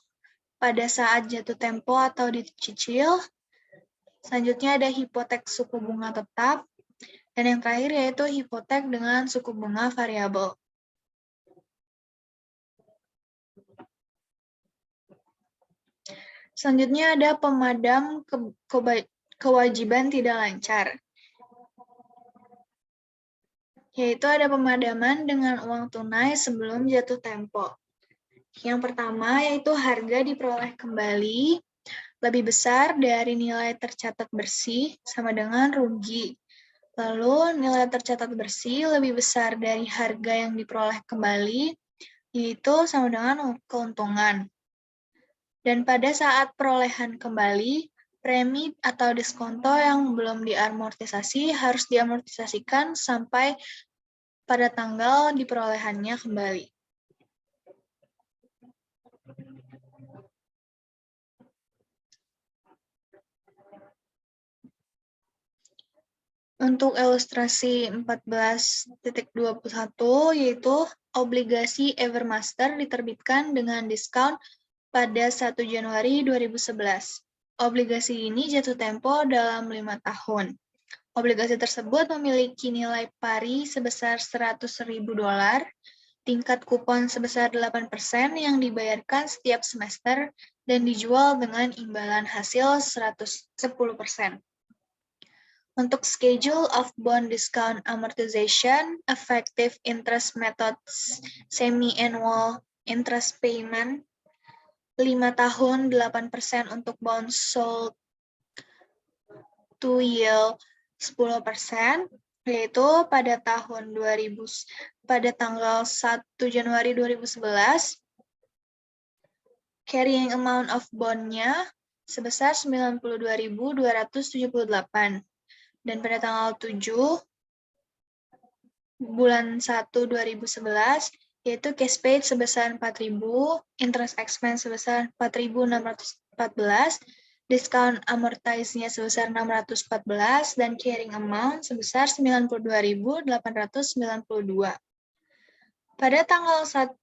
pada saat jatuh tempo atau dicicil. Selanjutnya ada hipotek suku bunga tetap. Dan yang terakhir yaitu hipotek dengan suku bunga variabel. Selanjutnya ada pemadam kewajiban tidak lancar. Yaitu ada pemadaman dengan uang tunai sebelum jatuh tempo. Yang pertama yaitu harga diperoleh kembali lebih besar dari nilai tercatat bersih sama dengan rugi. Lalu nilai tercatat bersih lebih besar dari harga yang diperoleh kembali, yaitu sama dengan keuntungan. Dan pada saat perolehan kembali, premi atau diskonto yang belum diamortisasi harus diamortisasikan sampai pada tanggal diperolehannya kembali. Untuk ilustrasi 14.21 yaitu obligasi Evermaster diterbitkan dengan diskon pada 1 Januari 2011. Obligasi ini jatuh tempo dalam 5 tahun. Obligasi tersebut memiliki nilai pari sebesar $100.000, tingkat kupon sebesar 8% yang dibayarkan setiap semester, dan dijual dengan imbalan hasil 10%. Untuk schedule of bond discount amortization, effective interest methods, semi-annual interest payment, 5 tahun 8% untuk bond sold to yield 10%, yaitu pada tanggal 1 Januari 2011, carrying amount of bond-nya sebesar 92.278. Dan pada tanggal 7 bulan 1 2011, yaitu cash paid sebesar 4.000, interest expense sebesar 4.614, discount amortize-nya sebesar 614, dan carrying amount sebesar 92.892. Pada tanggal 1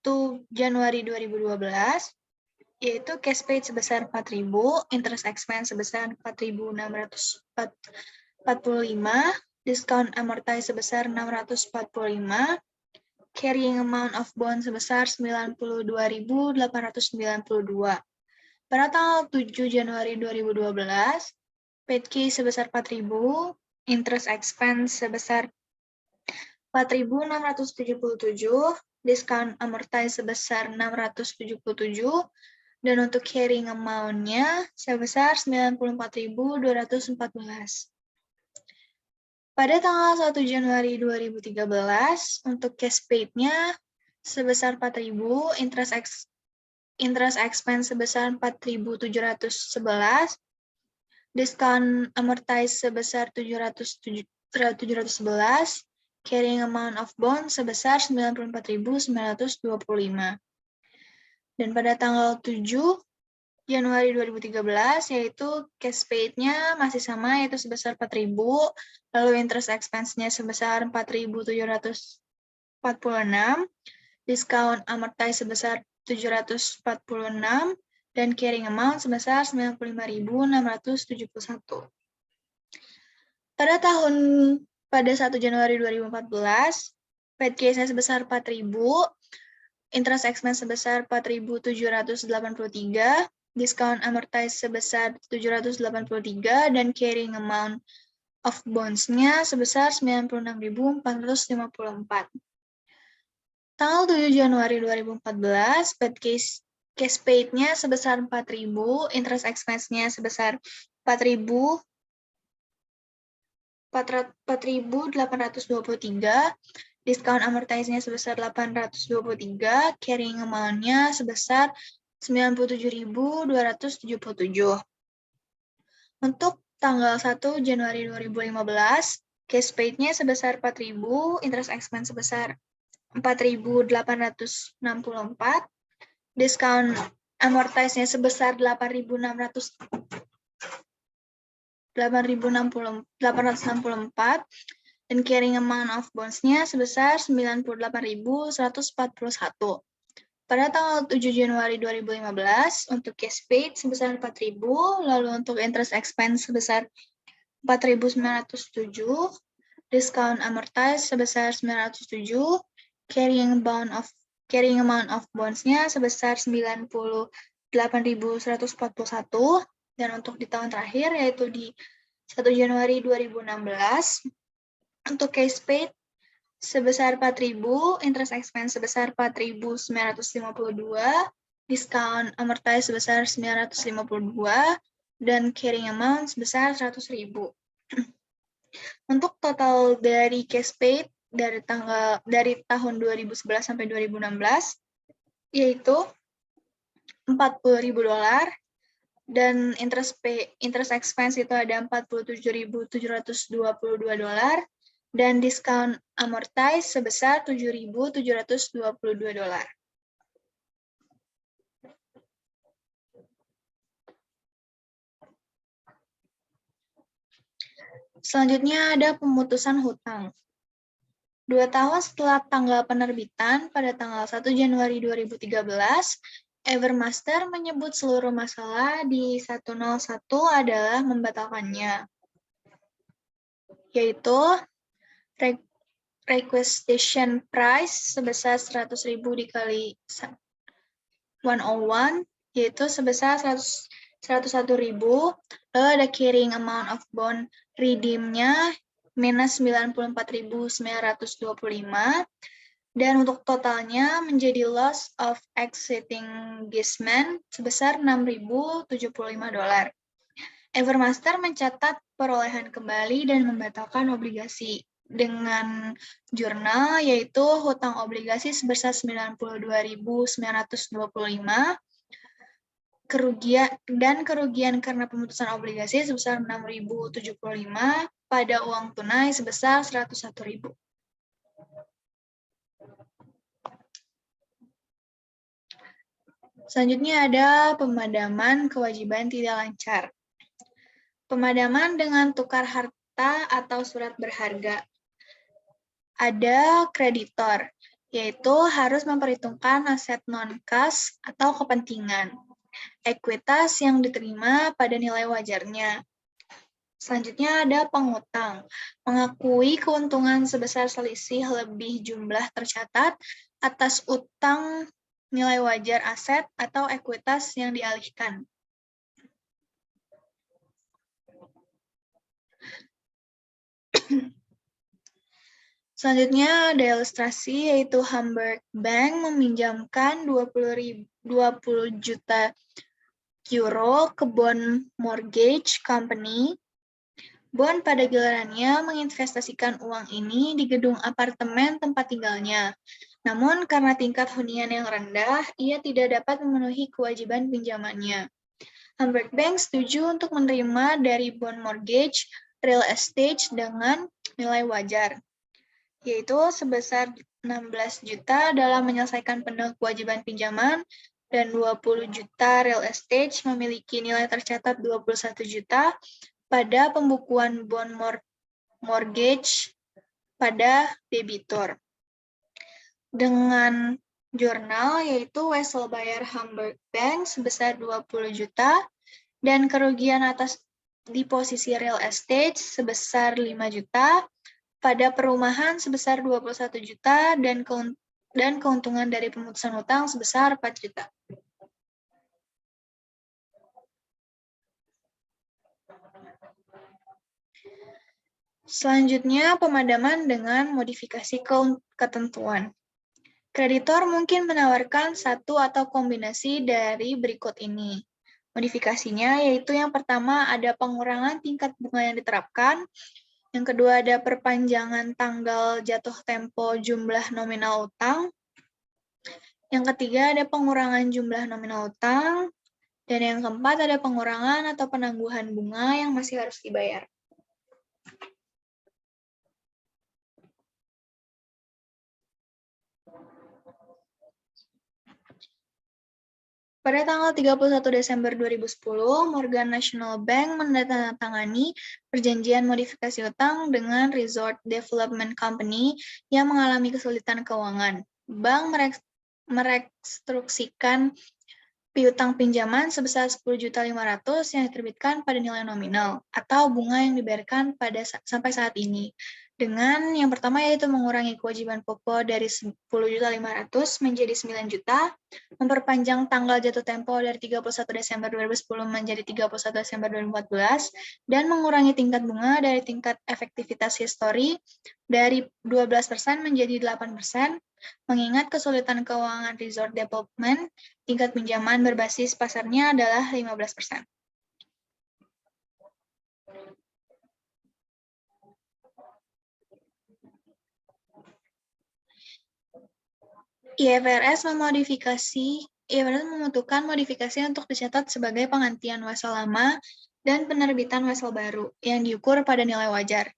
Januari 2012, yaitu cash paid sebesar 4.000, interest expense sebesar 4.645, discount amortize sebesar 645, carrying amount of bond sebesar 92.892. Pada tanggal 7 Januari 2012, paid cash sebesar 4.000, interest expense sebesar 4.677, discount amortize sebesar 677, dan untuk carrying amount-nya sebesar 94.214. Pada tanggal 1 Januari 2013, untuk cash paid-nya sebesar 4.000, interest expense sebesar 4.711, discount amortize sebesar 711, carrying amount of bond sebesar 94.925. Dan pada tanggal 7 Januari 2013, yaitu cash paid-nya masih sama, yaitu sebesar 4.000, lalu interest expense-nya sebesar 4.746, discount amortize sebesar 746, dan carrying amount sebesar 95.671. Pada 1 Januari 2014, paid cash-nya sebesar 4.000, interest expense sebesar 4.783, discount amortize sebesar 783, dan carrying amount of bonds-nya sebesar 96.454. Tanggal 7 Januari 2014, paid cash paid-nya sebesar 4.000, interest expense-nya sebesar 4.823, discount amortize-nya sebesar 823, carrying amount-nya sebesar 97.277. Untuk tanggal 1 Januari 2015, cash paid-nya sebesar 4.000, interest expense sebesar 4.864, discount amortize-nya sebesar 8.864, dan carrying amount of bonds-nya sebesar 98.141. Pada tanggal 7 Januari 2015, untuk cash paid sebesar 4.000, lalu untuk interest expense sebesar 4.907, discount amortize sebesar 907, carrying amount of bonds-nya sebesar 98.141, dan untuk di tahun terakhir, yaitu di 1 Januari 2016, untuk cash paid sebesar 4.000, interest expense sebesar 4.952, discount amortize sebesar 952, dan carrying amount sebesar 100.000. Untuk total dari cash paid dari tahun 2011 sampai 2016 yaitu $40.000, dan interest expense itu ada $47.722, dan discount amortize sebesar $7.722. Selanjutnya ada pemutusan hutang. 2 tahun setelah tanggal penerbitan, pada tanggal 1 Januari 2013, Evermaster menyebut seluruh masalah di 101 adalah membatalkannya, yaitu requisition price sebesar 100.000 dikali 101, yaitu sebesar 101.000, lalu ada carrying amount of bond redeem-nya minus 94.925, dan untuk totalnya menjadi loss of extinguishment sebesar $6.075. Evermaster mencatat perolehan kembali dan membatalkan obligasi dengan jurnal, yaitu hutang obligasi sebesar 92.925, kerugian karena pemutusan obligasi sebesar 6.075 pada uang tunai sebesar 101.000. Selanjutnya ada pemadaman kewajiban tidak lancar. Pemadaman dengan tukar harta atau surat berharga. Ada kreditor, yaitu harus memperhitungkan aset non-kas atau kepentingan, ekuitas yang diterima pada nilai wajarnya. Selanjutnya ada pengutang, mengakui keuntungan sebesar selisih lebih jumlah tercatat atas utang nilai wajar aset atau ekuitas yang dialihkan. Selanjutnya ada ilustrasi, yaitu Hamburg Bank meminjamkan 20 juta euro ke bond mortgage company. Bond pada gilirannya menginvestasikan uang ini di gedung apartemen tempat tinggalnya. Namun karena tingkat hunian yang rendah, ia tidak dapat memenuhi kewajiban pinjamannya. Hamburg Bank setuju untuk menerima dari bond mortgage real estate dengan nilai wajar, yaitu sebesar 16 juta dalam menyelesaikan penuh kewajiban pinjaman, dan 20 juta real estate memiliki nilai tercatat 21 juta pada pembukuan bond mortgage pada debitur. Dengan jurnal, yaitu Wessel bayar Hamburg Bank sebesar 20 juta, dan kerugian atas deposisi real estate sebesar 5 juta, pada perumahan sebesar 21 juta, dan dan keuntungan dari pemutusan hutang sebesar 4 juta. Selanjutnya, pemadaman dengan modifikasi ketentuan. Kreditor mungkin menawarkan satu atau kombinasi dari berikut ini. Modifikasinya yaitu yang pertama ada pengurangan tingkat bunga yang diterapkan, yang kedua ada perpanjangan tanggal jatuh tempo jumlah nominal utang, yang ketiga ada pengurangan jumlah nominal utang, dan yang keempat ada pengurangan atau penangguhan bunga yang masih harus dibayar. Pada tanggal 31 Desember 2010, Morgan National Bank menandatangani perjanjian modifikasi utang dengan Resort Development Company yang mengalami kesulitan keuangan. Bank merestruksikan piutang pinjaman sebesar 10.500.000 yang diterbitkan pada nilai nominal atau bunga yang dibayarkan sampai saat ini. Dengan yang pertama yaitu mengurangi kewajiban pokok dari 10.500.000 menjadi 9 juta, memperpanjang tanggal jatuh tempo dari 31 Desember 2010 menjadi 31 Desember 2014, dan mengurangi tingkat bunga dari tingkat efektivitas histori dari 12% menjadi 8%, mengingat kesulitan keuangan Resort Development, tingkat pinjaman berbasis pasarnya adalah 15%. IFRS membutuhkan modifikasi untuk dicatat sebagai penggantian wesel lama dan penerbitan wesel baru yang diukur pada nilai wajar.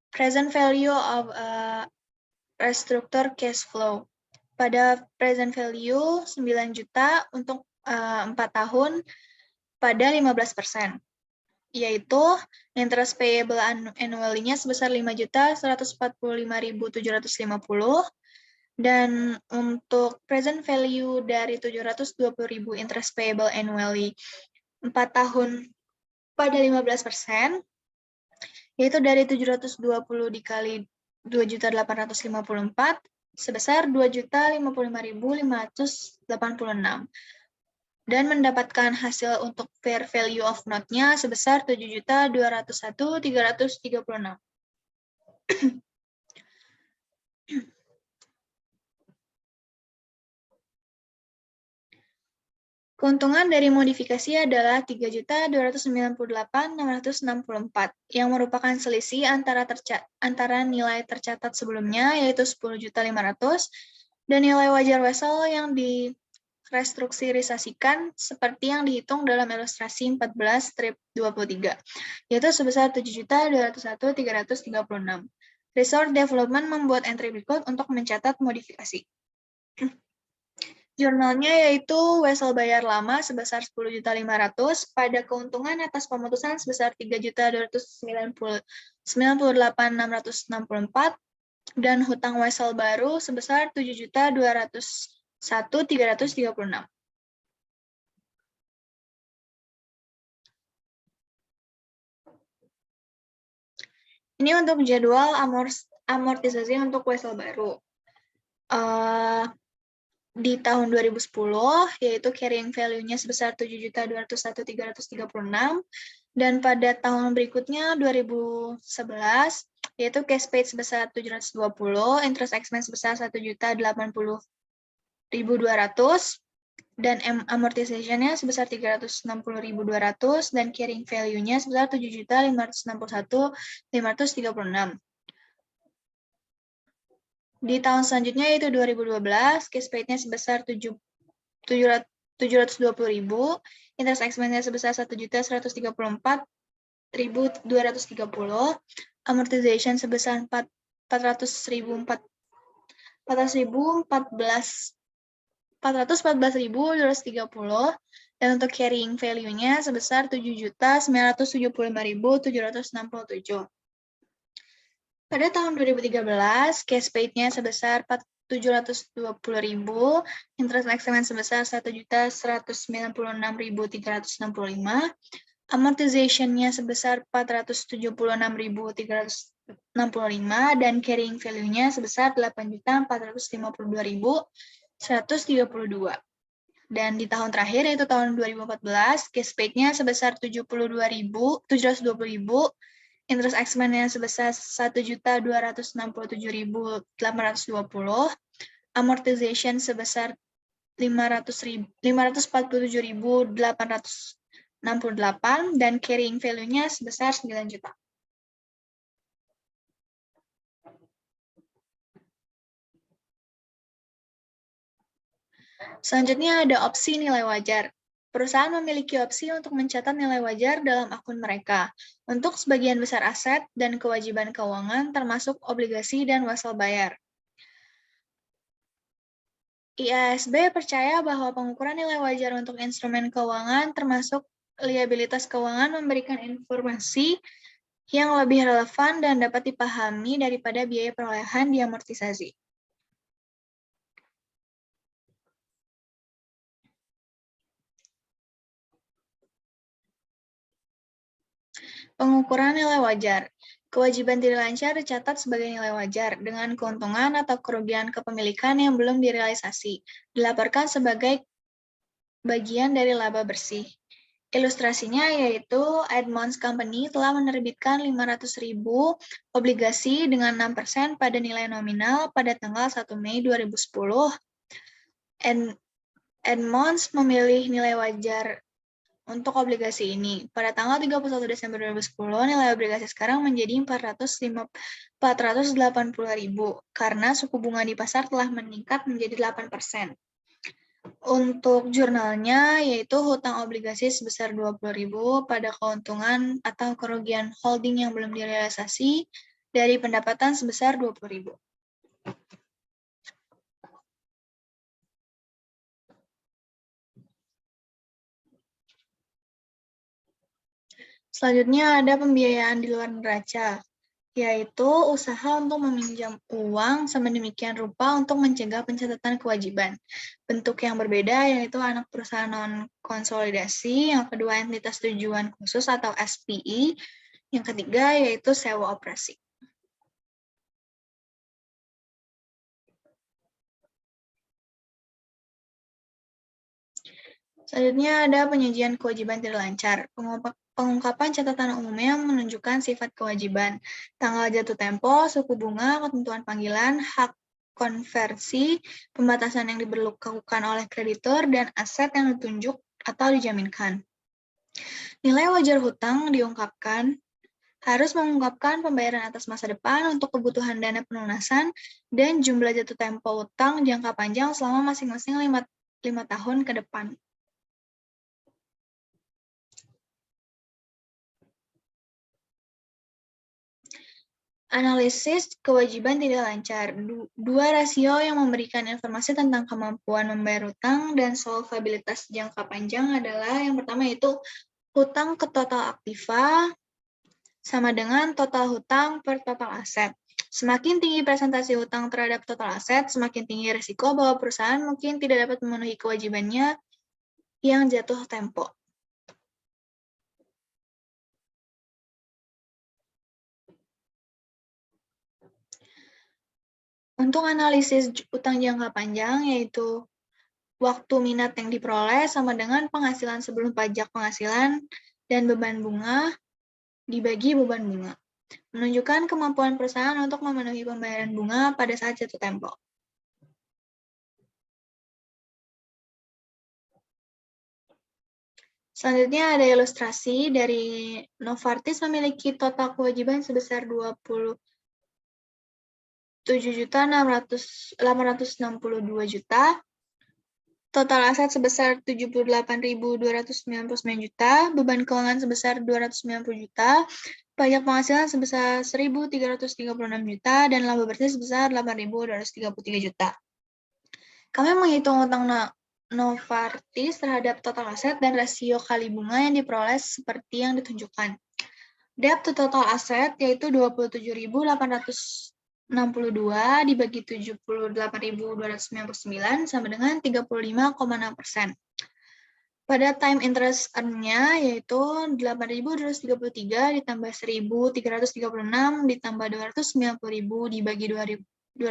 Present value of restructured cash flow. Pada present value 9 juta untuk 4 tahun pada 15%. Yaitu interest payable annually-nya sebesar 5.145.750, dan untuk present value dari 720.000 interest payable annually 4 tahun pada 15%, yaitu dari 720 dikali 2.854 sebesar 2.055.586, dan mendapatkan hasil untuk fair value of note-nya sebesar 7.201.336. Keuntungan dari modifikasi adalah 3.298.664, yang merupakan selisih antara nilai tercatat sebelumnya, yaitu 10.500.000, dan nilai wajar wesel yang direstrukturisasikan seperti yang dihitung dalam ilustrasi 14-23, yaitu sebesar 7.201.336. Resort Development membuat entry berikut untuk mencatat modifikasi. Jurnalnya yaitu wesel bayar lama sebesar 10.500.000 pada keuntungan atas pemutusan sebesar 3.298.664 dan hutang wesel baru sebesar 7.201.336. Ini untuk jadwal amortisasi untuk wesel baru. Di tahun 2010, yaitu carrying value-nya sebesar 7.201.336, dan pada tahun berikutnya 2011, yaitu cash paid sebesar 720, interest expense sebesar 1.080.200, dan amortization-nya sebesar 360.200, dan carrying value-nya sebesar 7.561.536. Di tahun selanjutnya yaitu 2012, cash paid-nya sebesar 720.000, interest expense-nya sebesar 1.134.230, amortization sebesar 414.230, dan untuk carrying value-nya sebesar 7.975.767. Pada tahun 2013, cash paid-nya sebesar 720.000, interest expense sebesar 1.196.365, amortization-nya sebesar 476.330, dan carrying value-nya sebesar 8.452.132. Dan di tahun terakhir, yaitu tahun 2014, cash paid-nya sebesar 72.720.000, interest expense-nya sebesar 1.267.820, amortization sebesar 547.868, dan carrying value-nya sebesar 9 juta. Selanjutnya ada opsi nilai wajar. Perusahaan memiliki opsi untuk mencatat nilai wajar dalam akun mereka untuk sebagian besar aset dan kewajiban keuangan termasuk obligasi dan wasal bayar. IASB percaya bahwa pengukuran nilai wajar untuk instrumen keuangan termasuk liabilitas keuangan memberikan informasi yang lebih relevan dan dapat dipahami daripada biaya perolehan diamortisasi. Pengukuran nilai wajar. Kewajiban tidak lancar dicatat sebagai nilai wajar dengan keuntungan atau kerugian kepemilikan yang belum direalisasi, dilaporkan sebagai bagian dari laba bersih. Ilustrasinya yaitu Edmonds Company telah menerbitkan 500.000 obligasi dengan 6% pada nilai nominal pada tanggal 1 Mei 2010. Edmonds memilih nilai wajar untuk obligasi ini. Pada tanggal 31 Desember 2010, nilai obligasi sekarang menjadi 480.000 karena suku bunga di pasar telah meningkat menjadi 8%. Untuk jurnalnya, yaitu hutang obligasi sebesar 20.000 pada keuntungan atau kerugian holding yang belum direalisasi dari pendapatan sebesar 20.000. Selanjutnya ada pembiayaan di luar neraca, yaitu usaha untuk meminjam uang sedemikian rupa untuk mencegah pencatatan kewajiban. Bentuk yang berbeda yaitu anak perusahaan non-konsolidasi, yang kedua entitas tujuan khusus atau SPI, yang ketiga yaitu sewa operasi. Selanjutnya ada penyajian kewajiban tidak lancar. Pengungkapan catatan umumnya menunjukkan sifat kewajiban, tanggal jatuh tempo, suku bunga, ketentuan panggilan, hak konversi, pembatasan yang diberlakukan oleh kreditur, dan aset yang ditunjuk atau dijaminkan. Nilai wajar hutang diungkapkan harus mengungkapkan pembayaran atas masa depan untuk kebutuhan dana pelunasan dan jumlah jatuh tempo utang jangka panjang selama masing-masing 5 tahun ke depan. Analisis kewajiban tidak lancar. Dua rasio yang memberikan informasi tentang kemampuan membayar hutang dan solvabilitas jangka panjang adalah yang pertama yaitu hutang ke total aktiva sama dengan total hutang per total aset. Semakin tinggi presentasi hutang terhadap total aset, semakin tinggi risiko bahwa perusahaan mungkin tidak dapat memenuhi kewajibannya yang jatuh tempo. Untuk analisis utang jangka panjang, yaitu waktu minat yang diperoleh sama dengan penghasilan sebelum pajak penghasilan dan beban bunga dibagi beban bunga. Menunjukkan kemampuan perusahaan untuk memenuhi pembayaran bunga pada saat jatuh tempo. Selanjutnya ada ilustrasi dari Novartis memiliki total kewajiban sebesar 27.862 juta, total aset sebesar 78.299 juta, beban keuangan sebesar 290 juta, pajak penghasilan sebesar 1.336 juta, dan laba bersih sebesar 8.233 juta. Kami menghitung utang Novartis terhadap total aset dan rasio kali bunga yang diperoleh seperti yang ditunjukkan. Debt to total aset yaitu 27.862 dibagi 78.299 sama dengan 35,6%. Pada time interest earn-nya yaitu 8.233 ditambah 1.336 ditambah 290.000 dibagi 290.000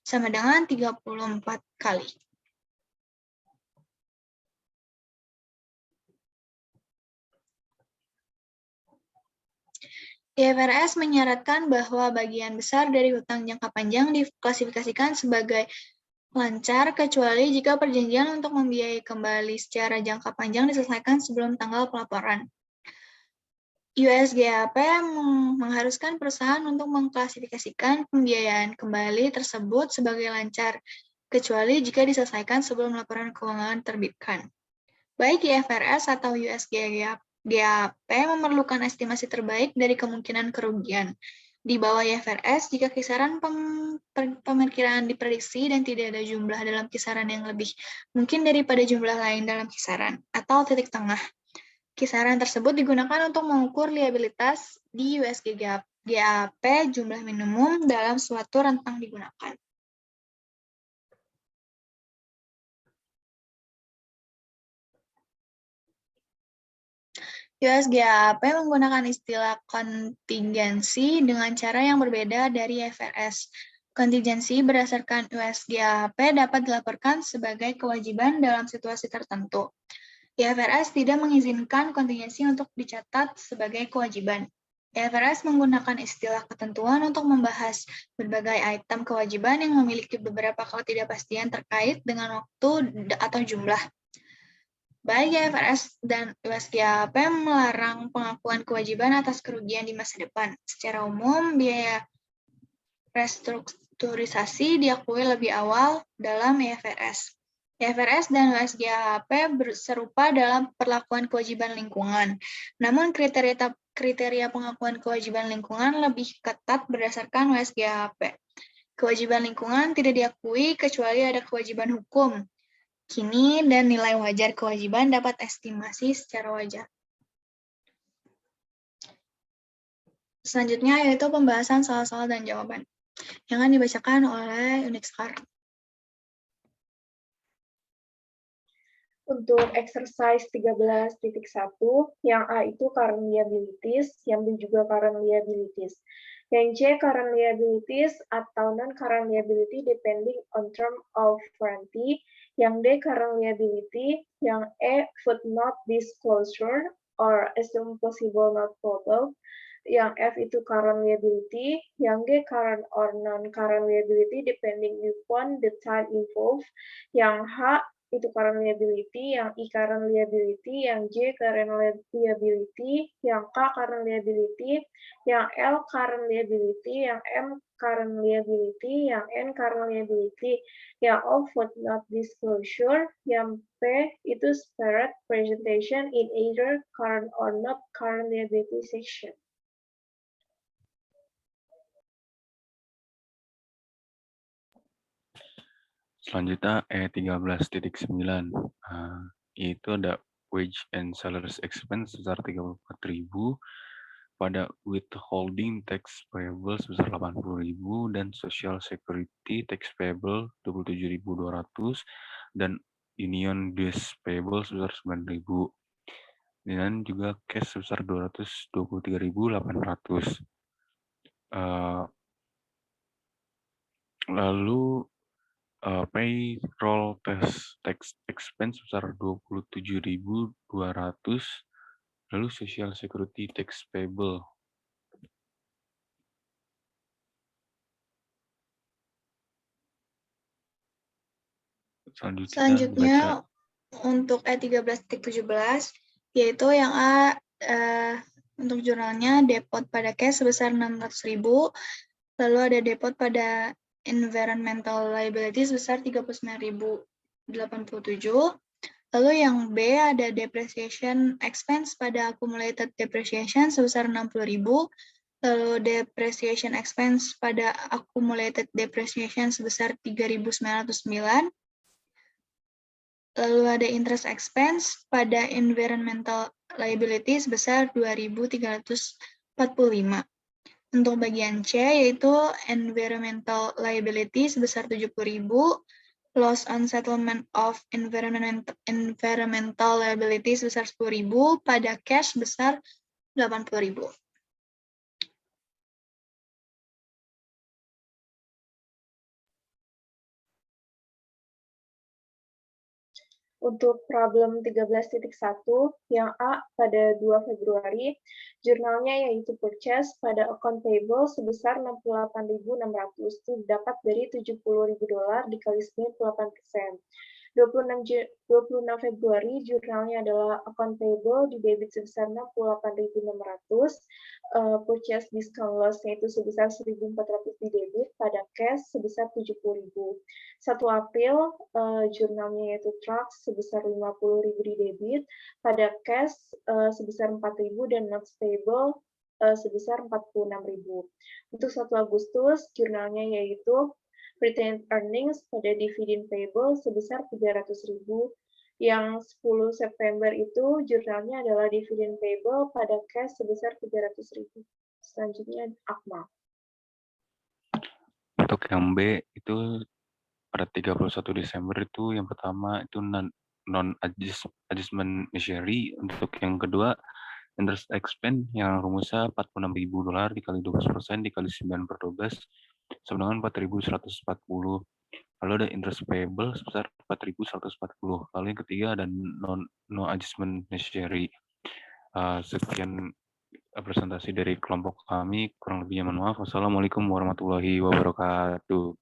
sama dengan 34 kali. IFRS menyarankan bahwa bagian besar dari hutang jangka panjang diklasifikasikan sebagai lancar kecuali jika perjanjian untuk membiayai kembali secara jangka panjang diselesaikan sebelum tanggal pelaporan. US GAAP mengharuskan perusahaan untuk mengklasifikasikan pembiayaan kembali tersebut sebagai lancar, kecuali jika diselesaikan sebelum laporan keuangan terbitkan. Baik IFRS atau US GAAP memerlukan estimasi terbaik dari kemungkinan kerugian. Di bawah IFRS, jika kisaran pemeriksaan diprediksi dan tidak ada jumlah dalam kisaran yang lebih mungkin daripada jumlah lain dalam kisaran, atau titik tengah. Kisaran tersebut digunakan untuk mengukur liabilitas di USG GAAP jumlah minimum dalam suatu rentang digunakan. US GAAP menggunakan istilah kontingensi dengan cara yang berbeda dari IFRS. Kontingensi berdasarkan US GAAP dapat dilaporkan sebagai kewajiban dalam situasi tertentu. IFRS tidak mengizinkan kontingensi untuk dicatat sebagai kewajiban. IFRS menggunakan istilah ketentuan untuk membahas berbagai item kewajiban yang memiliki beberapa ketidakpastian terkait dengan waktu atau jumlah. Baik IFRS dan US GAAP melarang pengakuan kewajiban atas kerugian di masa depan. Secara umum, biaya restrukturisasi diakui lebih awal dalam IFRS. IFRS dan US GAAP serupa dalam perlakuan kewajiban lingkungan. Namun kriteria pengakuan kewajiban lingkungan lebih ketat berdasarkan US GAAP. Kewajiban lingkungan tidak diakui kecuali ada kewajiban hukum. Kini dan nilai wajar kewajiban dapat estimasi secara wajar. Selanjutnya yaitu pembahasan soal-soal dan jawaban yang akan dibacakan oleh Unixcar. Untuk exercise 13.1, yang A itu current liabilities, yang B juga current liabilities. Yang C current liabilities atau non-current liability depending on term of warranty. Yang D current liability, yang E footnote disclosure or assume possible not probable. Yang F itu current liability, yang G current or non-current liability depending upon the time involved. Yang H itu current liability, yang I current liability, yang J current liability, yang K current liability, yang L current liability, yang M current liability, yang N current liability, yang O footnote disclosure, yang P itu separate presentation in either current or not current liability section. Selanjutnya E13.9, yaitu ada wage and salaries expense sebesar 34.000, pada withholding tax payable sebesar 80.000 dan social security tax payable 27.200 dan union dues payable sebesar 9.000. Dan juga cash sebesar 223.800. Lalu payroll tax expense sebesar 27.200, lalu social security tax payable. Selanjutnya untuk E13.17 yaitu yang A untuk jurnalnya depot pada cash sebesar 600.000, lalu ada depot pada environmental liability sebesar 39.087. Lalu yang B ada depreciation expense pada accumulated depreciation sebesar 60.000. Lalu depreciation expense pada accumulated depreciation sebesar 3.909. Lalu ada interest expense pada environmental liability sebesar 2.345. Untuk bagian C yaitu environmental liability sebesar 70.000, loss on settlement of environmental liability sebesar 10.000 pada cash sebesar 80.000. Untuk problem 13.1 yang A pada 2 Februari, jurnalnya yaitu purchase pada account payable sebesar 68.600 itu dapat dari $70.000 dikali 98%. 26 Februari, jurnalnya adalah account payable di debit sebesar 68.600, purchase discount loss-nya itu sebesar 1.400 di debit, pada cash sebesar 70.000. 1 April, jurnalnya yaitu trucks sebesar 50.000 di debit, pada cash sebesar 4.000 dan notes payable sebesar 46.000. Untuk 1 Agustus, jurnalnya yaitu retained earnings pada dividend payable sebesar 300.000. Yang 10 September itu jurnalnya adalah dividend payable pada cash sebesar 300.000. Selanjutnya Akmal. Untuk yang B itu pada 31 Desember itu yang pertama itu non-adjustment necessary. Untuk yang kedua interest expense yang rumusnya $46.000 dikali 12% dikali 9/12 sama dengan 4.140. Lalu ada interest payable sebesar 4.140. Lalu yang ketiga ada no adjustment necessary. Sekian presentasi dari kelompok kami, kurang lebihnya mohon maaf. Wassalamualaikum warahmatullahi wabarakatuh.